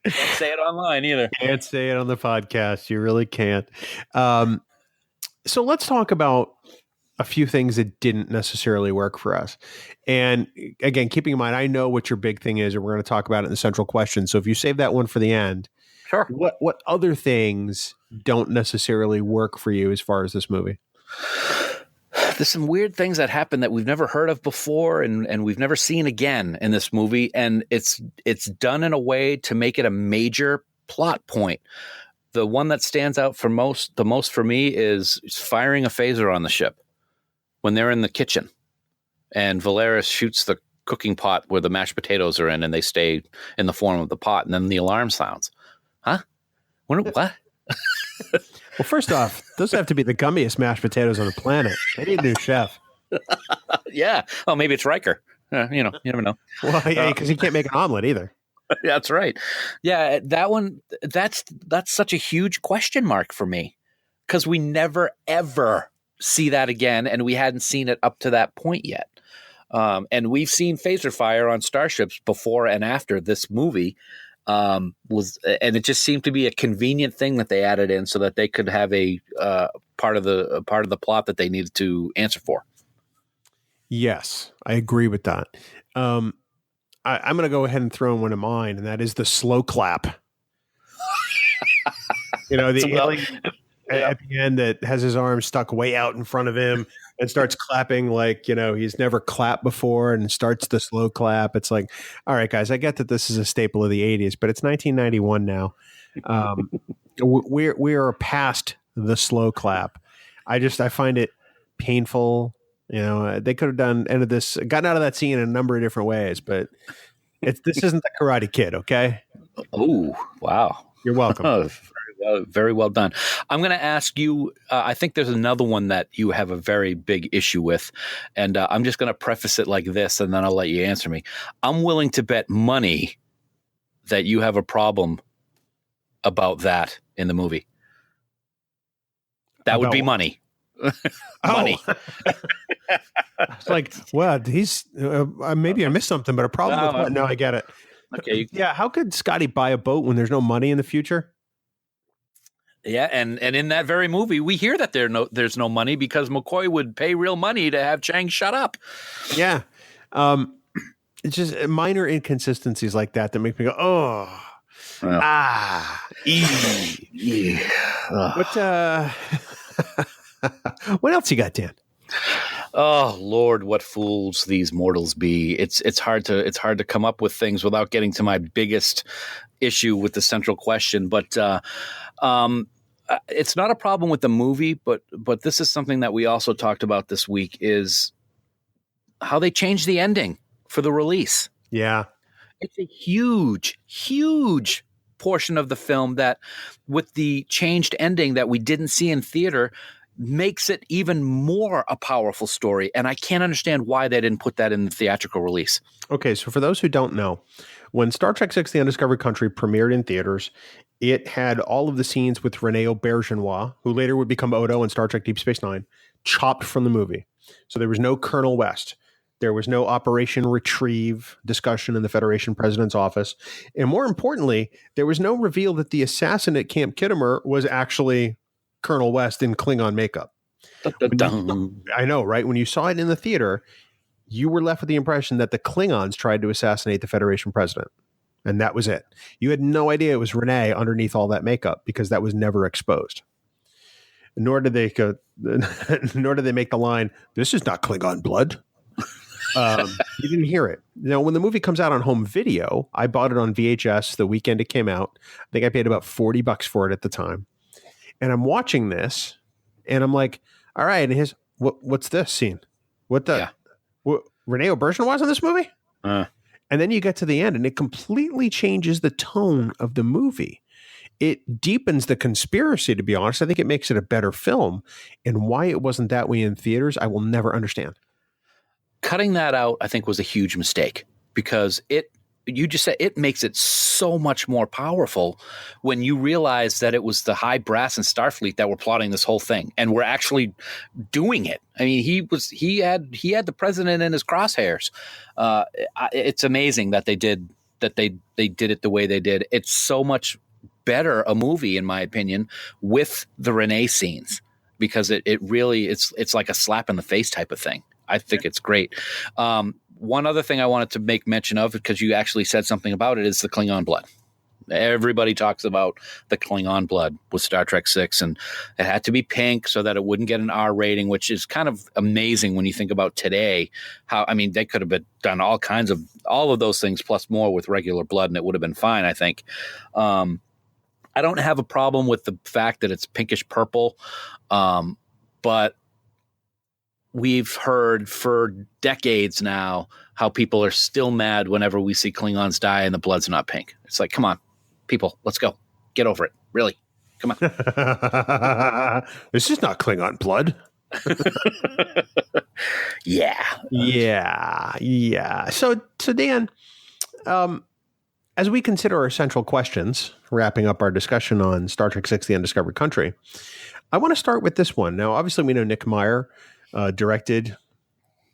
Can't say it online either. Can't say it on the podcast. You really can't. So let's talk about a few things that didn't necessarily work for us. And again, keeping in mind, I know what your big thing is, and we're going to talk about it in the central question. So if you save that one for the end, sure. What other things don't necessarily work for you as far as this movie? There's some weird things that happen that we've never heard of before and we've never seen again in this movie. And it's done in a way to make it a major plot point. The one that stands out the most for me is firing a phaser on the ship when they're in the kitchen and Valeris shoots the cooking pot where the mashed potatoes are in and they stay in the form of the pot. And then the alarm sounds. Huh? What? Well, first off, those have to be the gummiest mashed potatoes on the planet. They need a new chef. Yeah. Oh, maybe it's Riker. You never know. Well, yeah, because he can't make an omelet either. That's right. Yeah, that one, that's such a huge question mark for me because we never, ever see that again, and we hadn't seen it up to that point yet. And we've seen phaser fire on starships before and after this movie. And it just seemed to be a convenient thing that they added in so that they could have a part of the plot that they needed to answer for. Yes, I agree with that. I'm going to go ahead and throw in one of mine, and that is the slow clap. The alien at the end that has his arm stuck way out in front of him and starts clapping like, he's never clapped before and starts the slow clap. It's like, all right, guys, I get that this is a staple of the 80s, but it's 1991 now. We are past the slow clap. I find it painful. They could have gotten out of that scene in a number of different ways, but this isn't the Karate Kid, okay? Oh, wow. You're welcome. Very well done. I'm going to ask you, I think there's another one that you have a very big issue with, and I'm just going to preface it like this, and then I'll let you answer me. I'm willing to bet money that you have a problem about that in the movie. That would be money. Money. It's like, well, he's maybe I missed something, but a problem with what? No, I get it. Okay. Yeah, how could Scotty buy a boat when there's no money in the future? Yeah, and in that very movie, we hear that there's no money because McCoy would pay real money to have Chang shut up. Yeah. It's just minor inconsistencies like that make me go, oh, yeah. But What else you got, Dan? Oh Lord, what fools these mortals be! It's hard to come up with things without getting to my biggest issue with the central question. But it's not a problem with the movie, but this is something that we also talked about this week: is how they changed the ending for the release. Yeah, it's a huge portion of the film that, with the changed ending that we didn't see in theater, makes it even more a powerful story. And I can't understand why they didn't put that in the theatrical release. Okay, so for those who don't know, when Star Trek VI: The Undiscovered Country premiered in theaters, it had all of the scenes with Rene Auberjonois, who later would become Odo in Star Trek Deep Space Nine, chopped from the movie. So there was no Colonel West. There was no Operation Retrieve discussion in the Federation President's office. And more importantly, there was no reveal that the assassin at Camp Kittimer was actually Colonel West in Klingon makeup. I know, right? When you saw it in the theater, you were left with the impression that the Klingons tried to assassinate the Federation president. And that was it. You had no idea it was Renee underneath all that makeup because that was never exposed. Nor did they make the line, "This is not Klingon blood." You didn't hear it. Now, when the movie comes out on home video, I bought it on VHS the weekend it came out. I think I paid about $40 for it at the time. And I'm watching this, and I'm like, "All right." And what's this scene? What the? Yeah. Rene Auberjonois was in this movie? And then you get to the end, and it completely changes the tone of the movie. It deepens the conspiracy. To be honest, I think it makes it a better film. And why it wasn't that way in theaters, I will never understand. Cutting that out, I think, was a huge mistake because you just said it makes it so much more powerful when you realize that it was the high brass in Starfleet that were plotting this whole thing and were actually doing it. I mean, he had the president in his crosshairs. It's amazing that they did it the way they did. It's so much better a movie, in my opinion, with the Renee scenes because it really it's like a slap in the face type of thing. I think it's great. One other thing I wanted to make mention of, because you actually said something about it, is the Klingon blood. Everybody talks about the Klingon blood with Star Trek VI, and it had to be pink so that it wouldn't get an R rating, which is kind of amazing when you think about today. They could have done all of those things plus more with regular blood, and it would have been fine, I think. I don't have a problem with the fact that it's pinkish purple, but we've heard for decades now how people are still mad whenever we see Klingons die and the blood's not pink. It's like, come on, people, let's go. Get over it. Really. Come on. This is not Klingon blood. Yeah. So Dan, as we consider our central questions, wrapping up our discussion on Star Trek VI: The Undiscovered Country, I want to start with this one. Now, obviously, we know Nick Meyer directed,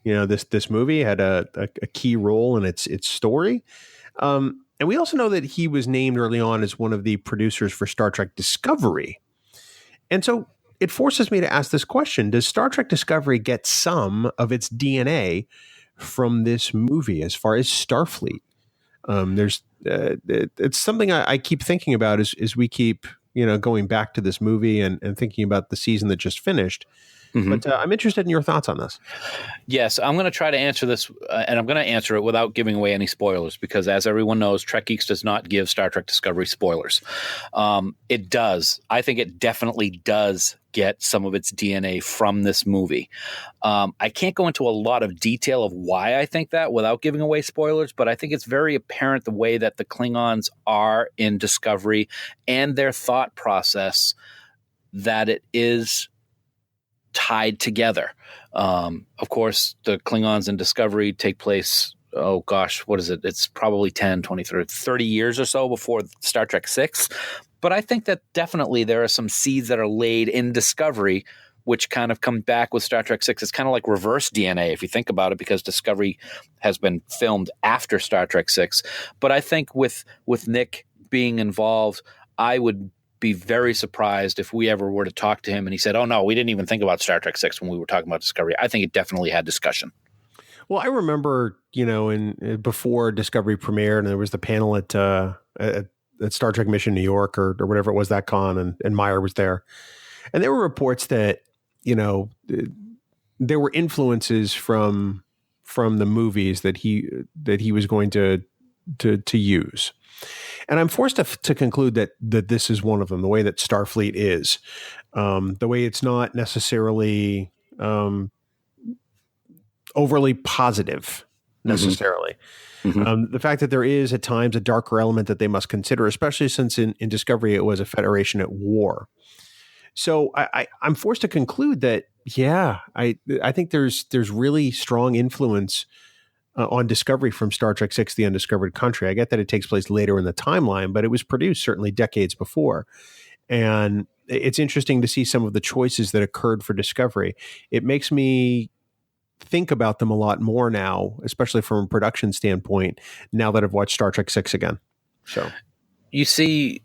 this movie, had a key role in its story. And we also know that he was named early on as one of the producers for Star Trek Discovery. And so it forces me to ask this question. Does Star Trek Discovery get some of its DNA from this movie as far as Starfleet? It's something I keep thinking about as we keep, going back to this movie and thinking about the season that just finished. Mm-hmm. But I'm interested in your thoughts on this. Yes, I'm going to try to answer this, and I'm going to answer it without giving away any spoilers, because as everyone knows, Trek Geeks does not give Star Trek Discovery spoilers. It does. I think it definitely does get some of its DNA from this movie. I can't go into a lot of detail of why I think that without giving away spoilers, but I think it's very apparent the way that the Klingons are in Discovery and their thought process, that it is tied together. Of course, the Klingons in Discovery take place, what is it? It's probably 10, 20, 30 years or so before Star Trek VI. But I think that definitely there are some seeds that are laid in Discovery, which kind of come back with Star Trek VI. It's kind of like reverse DNA, if you think about it, because Discovery has been filmed after Star Trek VI. But I think with Nick being involved, I would be very surprised if we ever were to talk to him and he said, "Oh no, we didn't even think about Star Trek VI when we were talking about Discovery." I think it definitely had discussion. Well, I remember, before Discovery premiered, and there was the panel at Star Trek Mission New York or whatever it was, that con, and Meyer was there. And there were reports that there were influences from the movies that he was going to use. And I'm forced to conclude that this is one of them, the way that Starfleet is, the way it's not necessarily overly positive necessarily. Mm-hmm. The fact that there is at times a darker element that they must consider, especially since in Discovery it was a Federation at war. So I'm forced to conclude that, I think there's really strong influence on Discovery from Star Trek VI, The Undiscovered Country. I get that it takes place later in the timeline, but it was produced certainly decades before. And it's interesting to see some of the choices that occurred for Discovery. It makes me think about them a lot more now, especially from a production standpoint, now that I've watched Star Trek VI again. So you see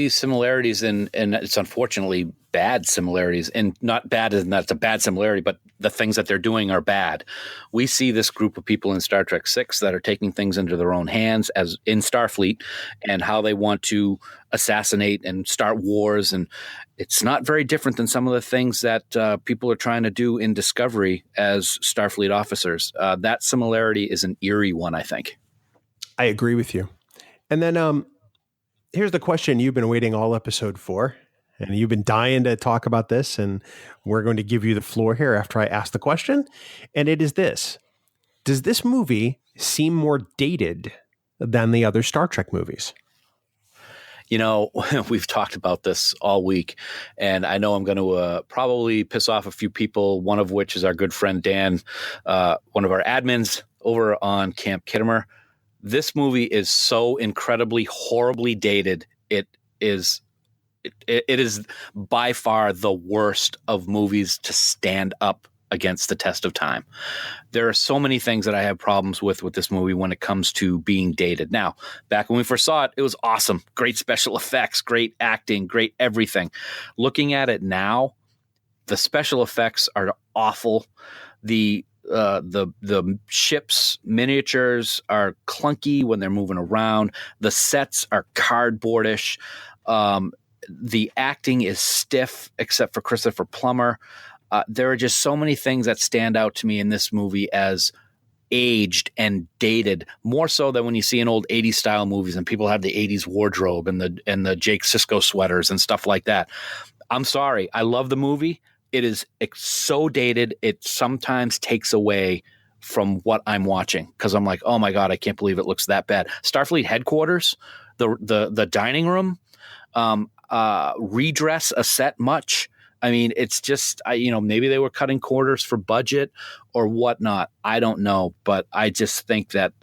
similarities and it's unfortunately bad similarities, and not bad in that it's a bad similarity, but the things that they're doing are bad. We see this group of people in Star Trek VI that are taking things into their own hands as in Starfleet, and how they want to assassinate and start wars. And it's not very different than some of the things that people are trying to do in Discovery as Starfleet officers. That similarity is an eerie one, I think. I agree with you. And then here's the question you've been waiting all episode for, and you've been dying to talk about this, and we're going to give you the floor here after I ask the question. And it is this: does this movie seem more dated than the other Star Trek movies? We've talked about this all week, and I know I'm going to probably piss off a few people, one of which is our good friend Dan, one of our admins over on Camp Kittimer. This movie is so incredibly, horribly dated. It is by far the worst of movies to stand up against the test of time. There are so many things that I have problems with this movie when it comes to being dated. Now, back when we first saw it, it was awesome. Great special effects, great acting, great everything. Looking at it now, the special effects are awful. The ship's miniatures are clunky when they're moving around. The sets are cardboardish. The acting is stiff, except for Christopher Plummer. There are just so many things that stand out to me in this movie as aged and dated, more so than when you see in old 80s style movies and people have the 80s wardrobe and the Jake Sisko sweaters and stuff like that. I'm sorry. I love the movie. It is so dated. It sometimes takes away from what I'm watching because I'm like, oh my God, I can't believe it looks that bad. Starfleet headquarters, the dining room, redress a set much. I mean, it's just, maybe they were cutting quarters for budget or whatnot. I don't know. But I just think that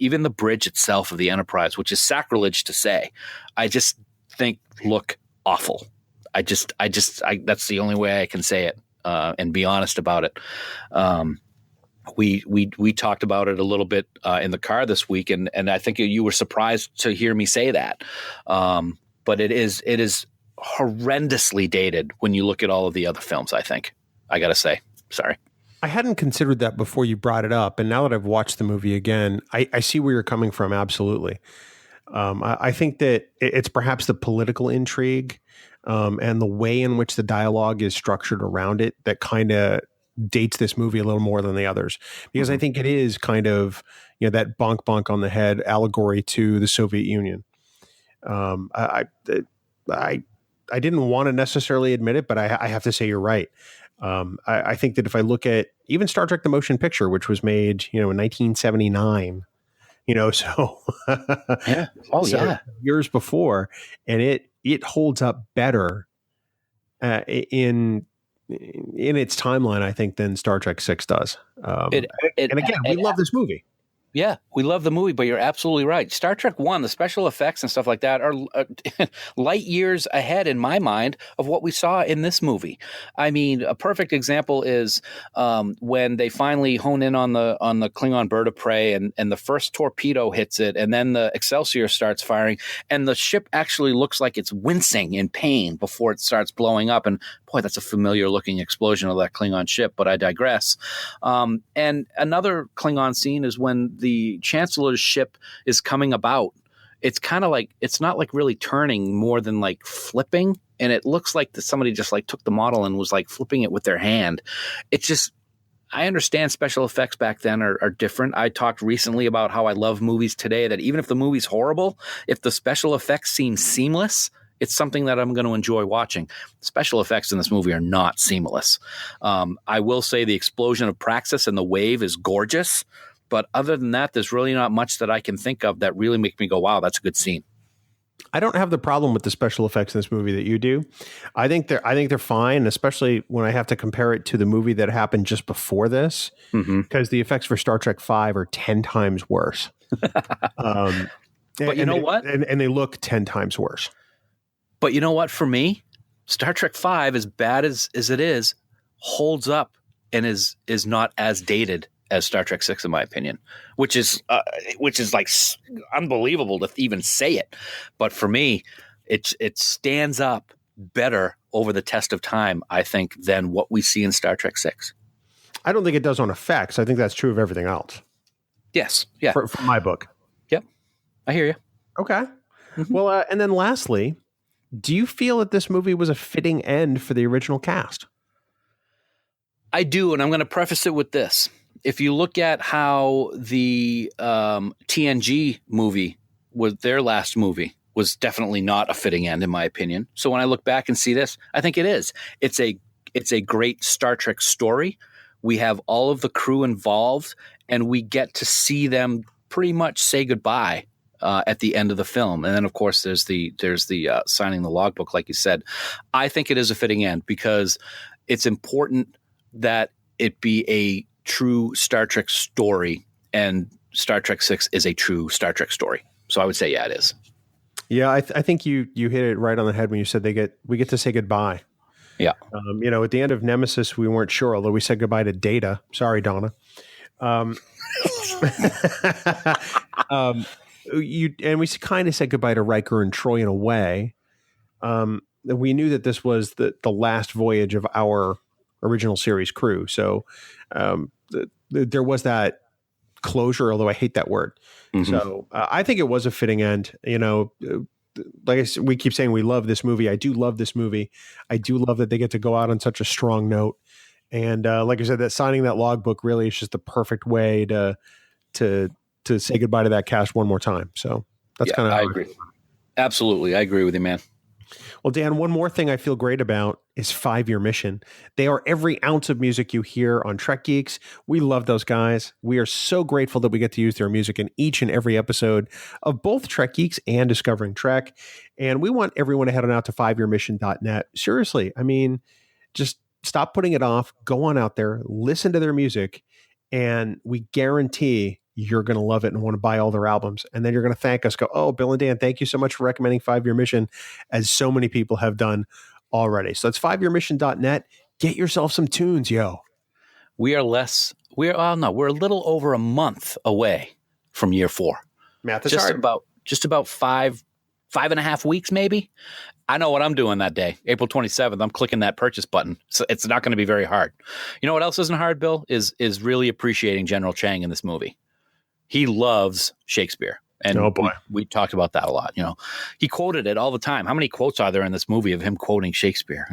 even the bridge itself of the Enterprise, which is sacrilege to say, I just think look awful. I that's the only way I can say it and be honest about it. We talked about it a little bit in the car this week, and I think you were surprised to hear me say that. But it is horrendously dated when you look at all of the other films, I think. I got to say. Sorry. I hadn't considered that before you brought it up, and now that I've watched the movie again, I see where you're coming from, absolutely. I think that it's perhaps the political intrigue and the way in which the dialogue is structured around it that kind of dates this movie a little more than the others, because I think it is kind of, that bonk bonk on the head allegory to the Soviet Union. I didn't want to necessarily admit it, but I have to say you're right. I think that if I look at even Star Trek: The Motion Picture, which was made, in 1979, so yeah, years before, and it holds up better in its timeline, I think, than Star Trek VI does. And again, we love this movie. Yeah, we love the movie, but you're absolutely right. Star Trek 1, the special effects and stuff like that are light years ahead in my mind of what we saw in this movie. I mean, a perfect example is when they finally hone in on the Klingon bird of prey and the first torpedo hits it, and then the Excelsior starts firing, and the ship actually looks like it's wincing in pain before it starts blowing up. And boy, that's a familiar looking explosion of that Klingon ship, but I digress. And another Klingon scene is when the Chancellor's ship is coming about. It's kind of like, it's not like really turning more than like flipping and it looks like somebody just like took the model and was like flipping it with their hand. It's just, I understand special effects back then are different. I talked recently about how I love movies today, that even if the movie's horrible, if the special effects seem seamless, it's something that I'm going to enjoy watching. Special effects in this movie are not seamless. I will say the explosion of Praxis and the wave is gorgeous, but other than that, there's really not much that I can think of that really make me go, wow, that's a good scene. I don't have the problem with the special effects in this movie that you do. I think they're fine, especially when I have to compare it to the movie that happened just before this, because the effects for Star Trek V are 10 times worse. But you know what? And they look 10 times worse. But you know what? For me, Star Trek V, as bad as it is, holds up and is not as dated as Star Trek VI, in my opinion, which is like unbelievable to even say it. But for me, it stands up better over the test of time, I think, than what we see in Star Trek VI. I don't think it does on effects. I think that's true of everything else. Yes. Yeah. For my book. Yep. I hear you. Okay. Well, and then lastly, do you feel that this movie was a fitting end for the original cast? I do, and I'm going to preface it with this. If you look at how the TNG movie was, their last movie was definitely not a fitting end, in my opinion. So when I look back and see this, I think it is. It's a great Star Trek story. We have all of the crew involved, and we get to see them pretty much say goodbye at the end of the film. And then, of course, there's the signing the logbook, like you said. I think it is a fitting end because it's important that it be a true Star Trek story, and Star Trek VI is a true Star Trek story. So I would say, yeah, it is. Yeah, I think you hit it right on the head when you said we get to say goodbye. Yeah. At the end of Nemesis, we weren't sure, although we said goodbye to Data. Sorry, Donna. And we kind of said goodbye to Riker and Troy in a way. We knew that this was the last voyage of our original series crew. So there was that closure, although I hate that word. Mm-hmm. So I think it was a fitting end. Like I said, we keep saying we love this movie. I do love this movie. I do love that they get to go out on such a strong note. And like I said, that signing that logbook really is just the perfect way to say goodbye to that cast one more time. So that's kind of I agree. Absolutely. I agree with you, man. Well, Dan, one more thing I feel great about is 5-Year Mission. They are every ounce of music you hear on Trek Geeks. We love those guys. We are so grateful that we get to use their music in each and every episode of both Trek Geeks and Discovering Trek. And we want everyone to head on out to 5yearmission.net. Seriously, I mean, just stop putting it off. Go on out there, listen to their music, and we guarantee you're going to love it and want to buy all their albums. And then you're going to thank us, go, oh, Bill and Dan, thank you so much for recommending 5-Year Mission, as so many people have done already. So that's 5yearmission.net. Get yourself some tunes, yo. We're a little over a month away from year 4. Math is hard. Just about 5.5 weeks, maybe. I know what I'm doing that day, April 27th. I'm clicking that purchase button. So it's not going to be very hard. You know what else isn't hard, Bill? Is really appreciating General Chang in this movie. He loves Shakespeare. And oh boy, we talked about that a lot. He quoted it all the time. How many quotes are there in this movie of him quoting Shakespeare?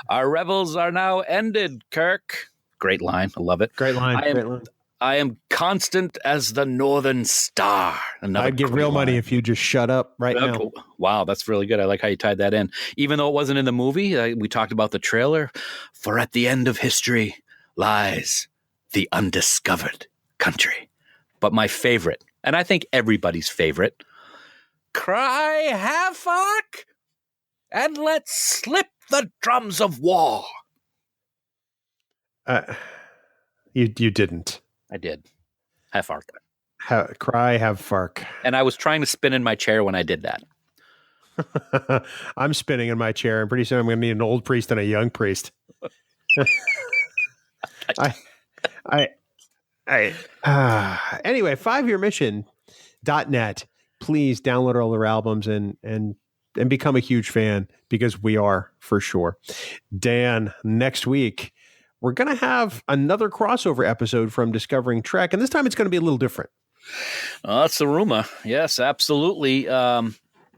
Our revels are now ended, Kirk. Great line. I love it. Great line. I am constant as the northern star. I'd give real money if you just shut up right now. Wow, that's really good. I like how you tied that in. Even though it wasn't in the movie, we talked about the trailer. For at the end of history lies the undiscovered country. But my favorite, and I think everybody's favorite, cry havoc and let's slip the drums of war. You didn't. I did. Have fark. Cry, have fark. And I was trying to spin in my chair when I did that. I'm spinning in my chair, and pretty soon I'm going to need an old priest and a young priest. Anyway, 5yearmission.net. Please download all their albums and become a huge fan, because we are for sure. Dan, next week, we're going to have another crossover episode from Discovering Trek, and this time it's going to be a little different. That's the rumor. Yes, absolutely.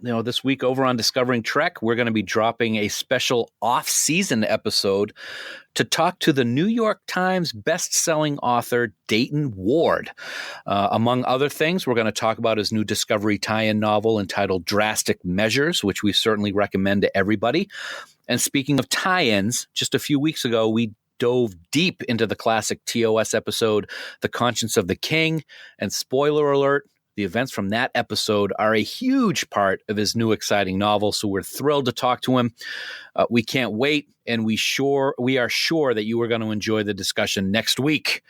this week over on Discovering Trek, we're going to be dropping a special off-season episode to talk to the New York Times best-selling author Dayton Ward. Among other things, we're going to talk about his new Discovery tie-in novel entitled Drastic Measures, which we certainly recommend to everybody. And speaking of tie-ins, just a few weeks ago, we dove deep into the classic TOS episode, The Conscience of the King, and spoiler alert, the events from that episode are a huge part of his new exciting novel, so we're thrilled to talk to him. We can't wait, and we are sure that you are going to enjoy the discussion next week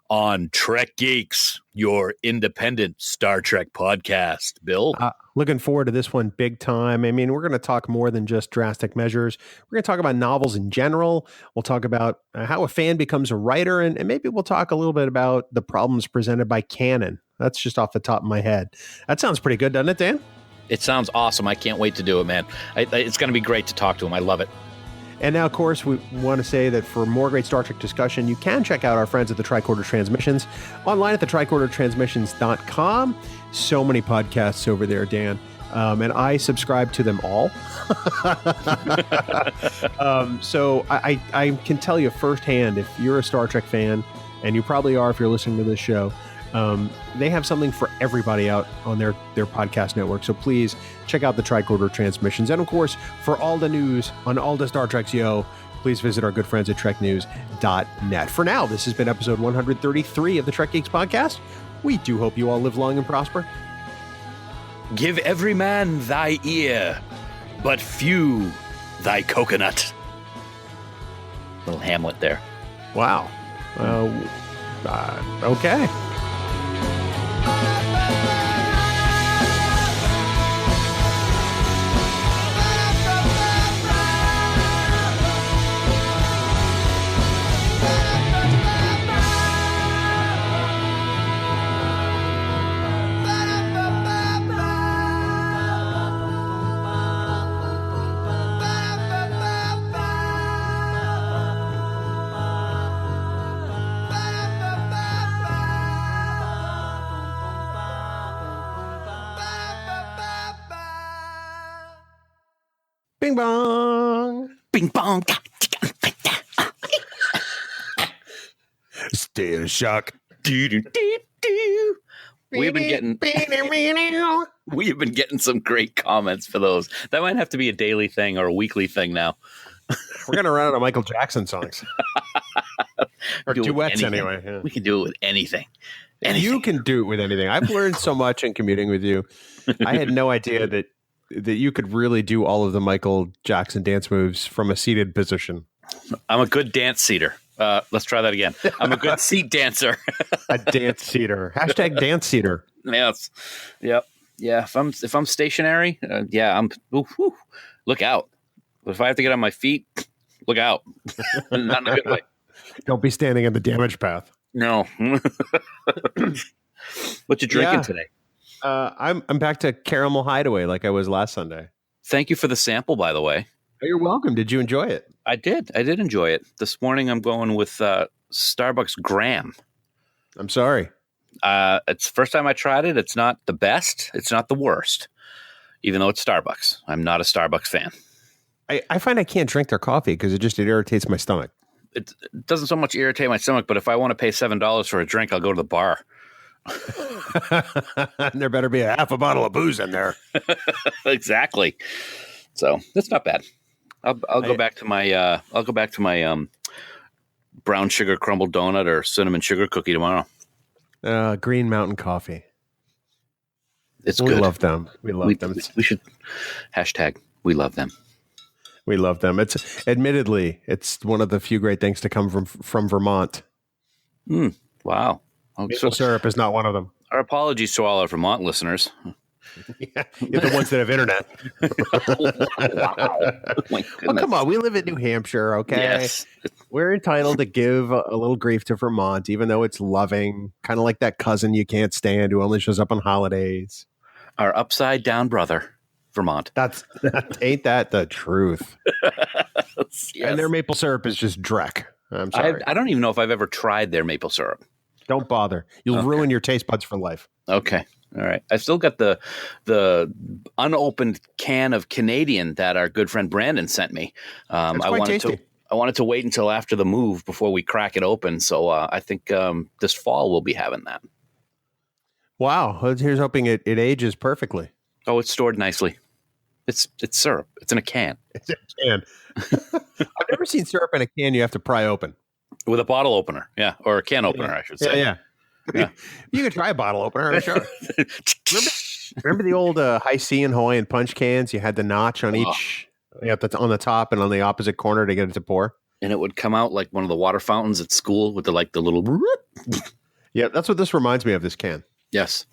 on Trek Geeks, your independent Star Trek podcast. Bill? Looking forward to this one big time. I mean, we're going to talk more than just Drastic Measures. We're going to talk about novels in general. We'll talk about how a fan becomes a writer, and maybe we'll talk a little bit about the problems presented by canon. That's just off the top of my head. That sounds pretty good, doesn't it, Dan? It sounds awesome. I can't wait to do it, man. It's going to be great to talk to him. I love it. And now, of course, we want to say that for more great Star Trek discussion, you can check out our friends at the Tricorder Transmissions online at the tricordertransmissions.com. So many podcasts over there, Dan. And I subscribe to them all. So I can tell you firsthand, if you're a Star Trek fan, and you probably are if you're listening to this show, they have something for everybody out on their podcast network. So please check out the Tricorder Transmissions. And of course, for all the news on all the Star Treks, please visit our good friends at treknews.net. For now, this has been episode 133 of the Trek Geeks podcast. We do hope you all live long and prosper. Give every man thy ear, but few thy coconut. Little Hamlet there. Wow. Okay. Bing bong. Bing bong. Still shock. We have been getting some great comments for those. That might have to be a daily thing or a weekly thing now. We're gonna run out of Michael Jackson songs or duets anyway. Yeah. We can do it with anything. You can do it with anything. I've learned so much in commuting with you. I had no idea that you could really do all of the Michael Jackson dance moves from a seated position. I'm a good dance seater. Let's try that again. I'm a good seat dancer. A dance seater. Hashtag dance seater. Yes. Yep. Yeah. If I'm stationary, I'm. Look out. But if I have to get on my feet, look out. Not in a good way. Don't be standing in the damage path. No. What you drinking today? I'm back to Caramel Hideaway like I was last Sunday. Thank you for the sample, by the way. Oh, you're welcome. Did you enjoy it? I did enjoy it. This morning I'm going with Starbucks Graham. I'm sorry. It's the first time I tried it. It's not the best. It's not the worst, even though it's Starbucks. I'm not a Starbucks fan. I find I can't drink their coffee because it irritates my stomach. It doesn't so much irritate my stomach, but if I want to pay $7 for a drink, I'll go to the bar. There better be a half a bottle of booze in there. Exactly. So that's not bad. I'll go back to my brown sugar crumbled donut or cinnamon sugar cookie tomorrow. Green Mountain Coffee. It's we good. Love them. We love them. We should hashtag we love them. We love them. It's one of the few great things to come from Vermont. Wow. Maple syrup is not one of them. Our apologies to all our Vermont listeners. Yeah, the ones that have internet. Wow. Well, come on. We live in New Hampshire, okay? Yes. We're entitled to give a little grief to Vermont, even though it's loving, kind of like that cousin you can't stand who only shows up on holidays. Our upside down brother, Vermont. Ain't that the truth? Yes. And their maple syrup is just dreck. I'm sorry. I don't even know if I've ever tried their maple syrup. Don't bother. You'll ruin your taste buds for life. Okay. All right. I still got the unopened can of Canadian that our good friend Brandon sent me. It's quite tasty. I wanted to wait until after the move before we crack it open. So I think this fall we'll be having that. Wow. Here's hoping it ages perfectly. Oh, it's stored nicely. It's syrup. It's in a can. It's in a can. I've never seen syrup in a can you have to pry open. With a bottle opener. Yeah. Or a can opener, I should say. Yeah. You could try a bottle opener, I'm sure. Remember the old High C and Hawaiian punch cans? You had the notch on each, on the top and on the opposite corner to get it to pour. And it would come out like one of the water fountains at school with the little. Yeah, that's what this reminds me of. This can. Yes.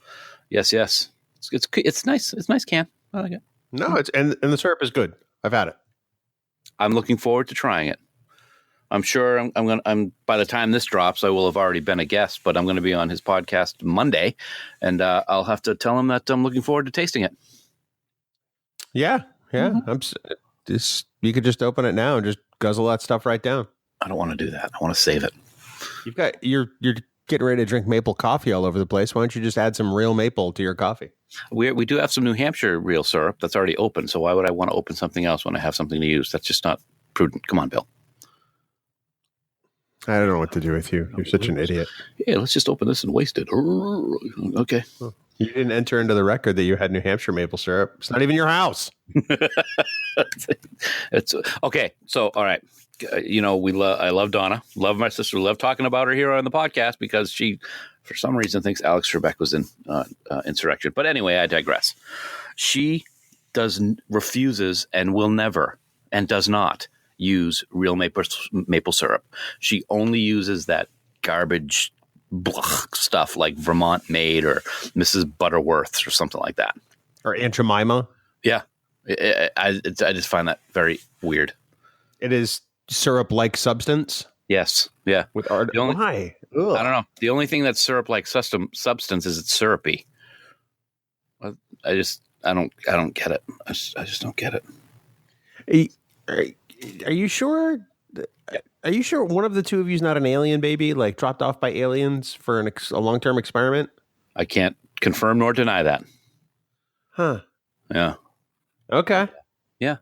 It's nice. It's a nice can. I like it. No, and the syrup is good. I've had it. I'm looking forward to trying it. I'm sure I'm by the time this drops, I will have already been a guest, but I'm going to be on his podcast Monday, and I'll have to tell him that I'm looking forward to tasting it. Yeah. Mm-hmm. You could just open it now and just guzzle that stuff right down. I don't want to do that. I want to save it. You're getting ready to drink maple coffee all over the place. Why don't you just add some real maple to your coffee? We do have some New Hampshire real syrup that's already open, so why would I want to open something else when I have something to use? That's just not prudent. Come on, Bill. I don't know what to do with you. You're such an idiot. Yeah, let's just open this and waste it. Okay. You didn't enter into the record that you had New Hampshire maple syrup. It's not even your house. It's okay. So, all right. I love Donna. Love my sister. Love talking about her here on the podcast because she, for some reason, thinks Alex Trebek was in Insurrection. But anyway, I digress. She refuses and will never and does not use real maple syrup. She only uses that garbage stuff like Vermont Made or Mrs. Butterworth's or something like that. Or Aunt Jemima. Yeah. I just find that very weird. It is syrup-like substance? Yes. Yeah. With why? I don't know. The only thing that's syrup-like substance is it's syrupy. I don't get it. I just don't get it. Are you sure? Are you sure one of the two of you is not an alien baby, like dropped off by aliens for a long-term experiment? I can't confirm nor deny that. Huh. Yeah. Okay. Yeah.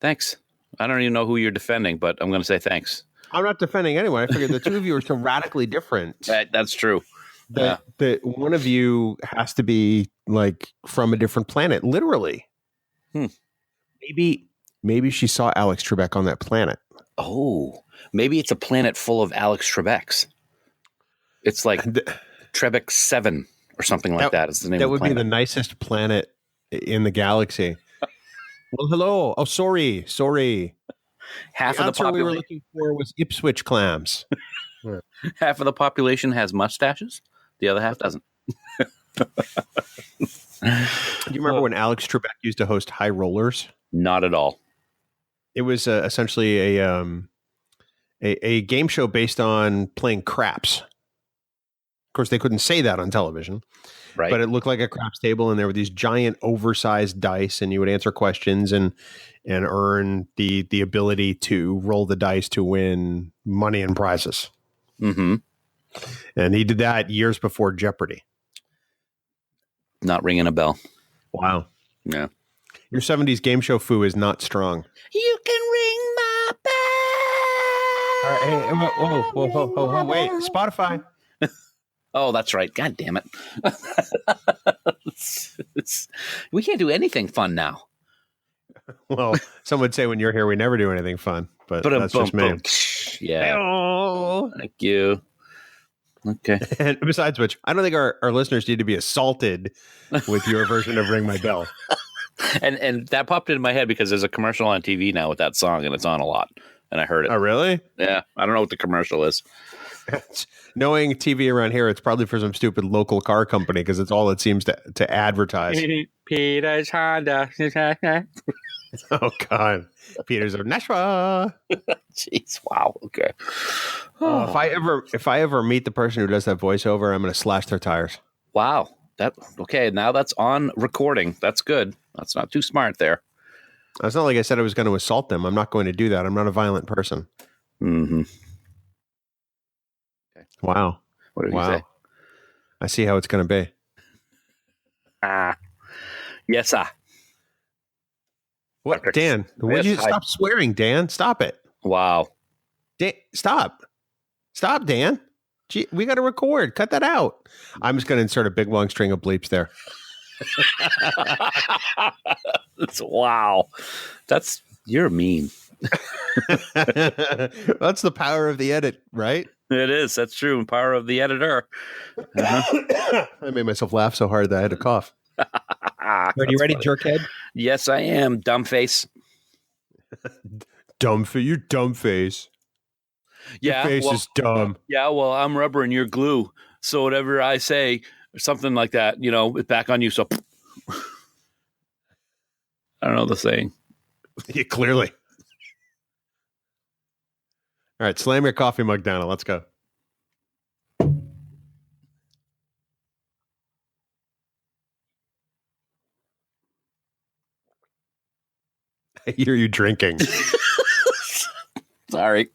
Thanks. I don't even know who you're defending, but I'm going to say thanks. I'm not defending anyone. I figured the two of you are so radically different. That's true. That one of you has to be like from a different planet, literally. Maybe she saw Alex Trebek on that planet. Oh, maybe it's a planet full of Alex Trebeks. It's like Trebek 7 or something like that. Is the name of the planet. That would be the nicest planet in the galaxy. Well, hello. Oh, sorry. Half of the population we were looking for was Ipswich clams. Half of the population has mustaches. The other half doesn't. Do you remember when Alex Trebek used to host High Rollers? Not at all. It was essentially a game show based on playing craps. Of course, they couldn't say that on television, right? But it looked like a craps table, and there were these giant, oversized dice, and you would answer questions and earn the ability to roll the dice to win money and prizes. Mm-hmm. And he did that years before Jeopardy. Not ringing a bell. Wow. Yeah. Your 70s game show foo is not strong. You can ring my bell. All right, whoa, wait, Spotify. Oh, that's right. God damn it. We can't do anything fun now. Well, some would say when you're here, we never do anything fun, but that's just me. Yeah. Oh. Thank you. Okay. And besides which, I don't think our listeners need to be assaulted with your version of Ring My Bell. And that popped into my head because there's a commercial on TV now with that song, and it's on a lot. And I heard it. Oh, really? Yeah. I don't know what the commercial is. Knowing TV around here, it's probably for some stupid local car company because it's all it seems to advertise. Peter's Honda. Oh, God. Peter's of Nashua. Jeez. Wow. Okay. If I ever meet the person who does that voiceover, I'm going to slash their tires. Wow. Okay. Now that's on recording. That's good. That's not too smart there. It's not like I said I was going to assault them. I'm not going to do that. I'm not a violent person. Mm-hmm. Okay. Wow. What did you say? I see how it's going to be. Yes, sir. What, Dan? Would you stop swearing, Dan? Stop it. Wow. Stop, Dan. Gee, we got to record. Cut that out. I'm just going to insert a big long string of bleeps there. Wow. You're mean. That's the power of the edit, right? It is. That's true. Power of the editor. Uh-huh. I made myself laugh so hard that I had to cough. Are you ready, jerkhead? Yes, I am. Dumb face. You dumb face. Yeah, your face is dumb. Yeah, well, I'm rubber and you're glue. So whatever I say, something like that, it's back on you. So I don't know the saying. Yeah, clearly. All right, slam your coffee mug down and let's go. I hear you drinking. Sorry.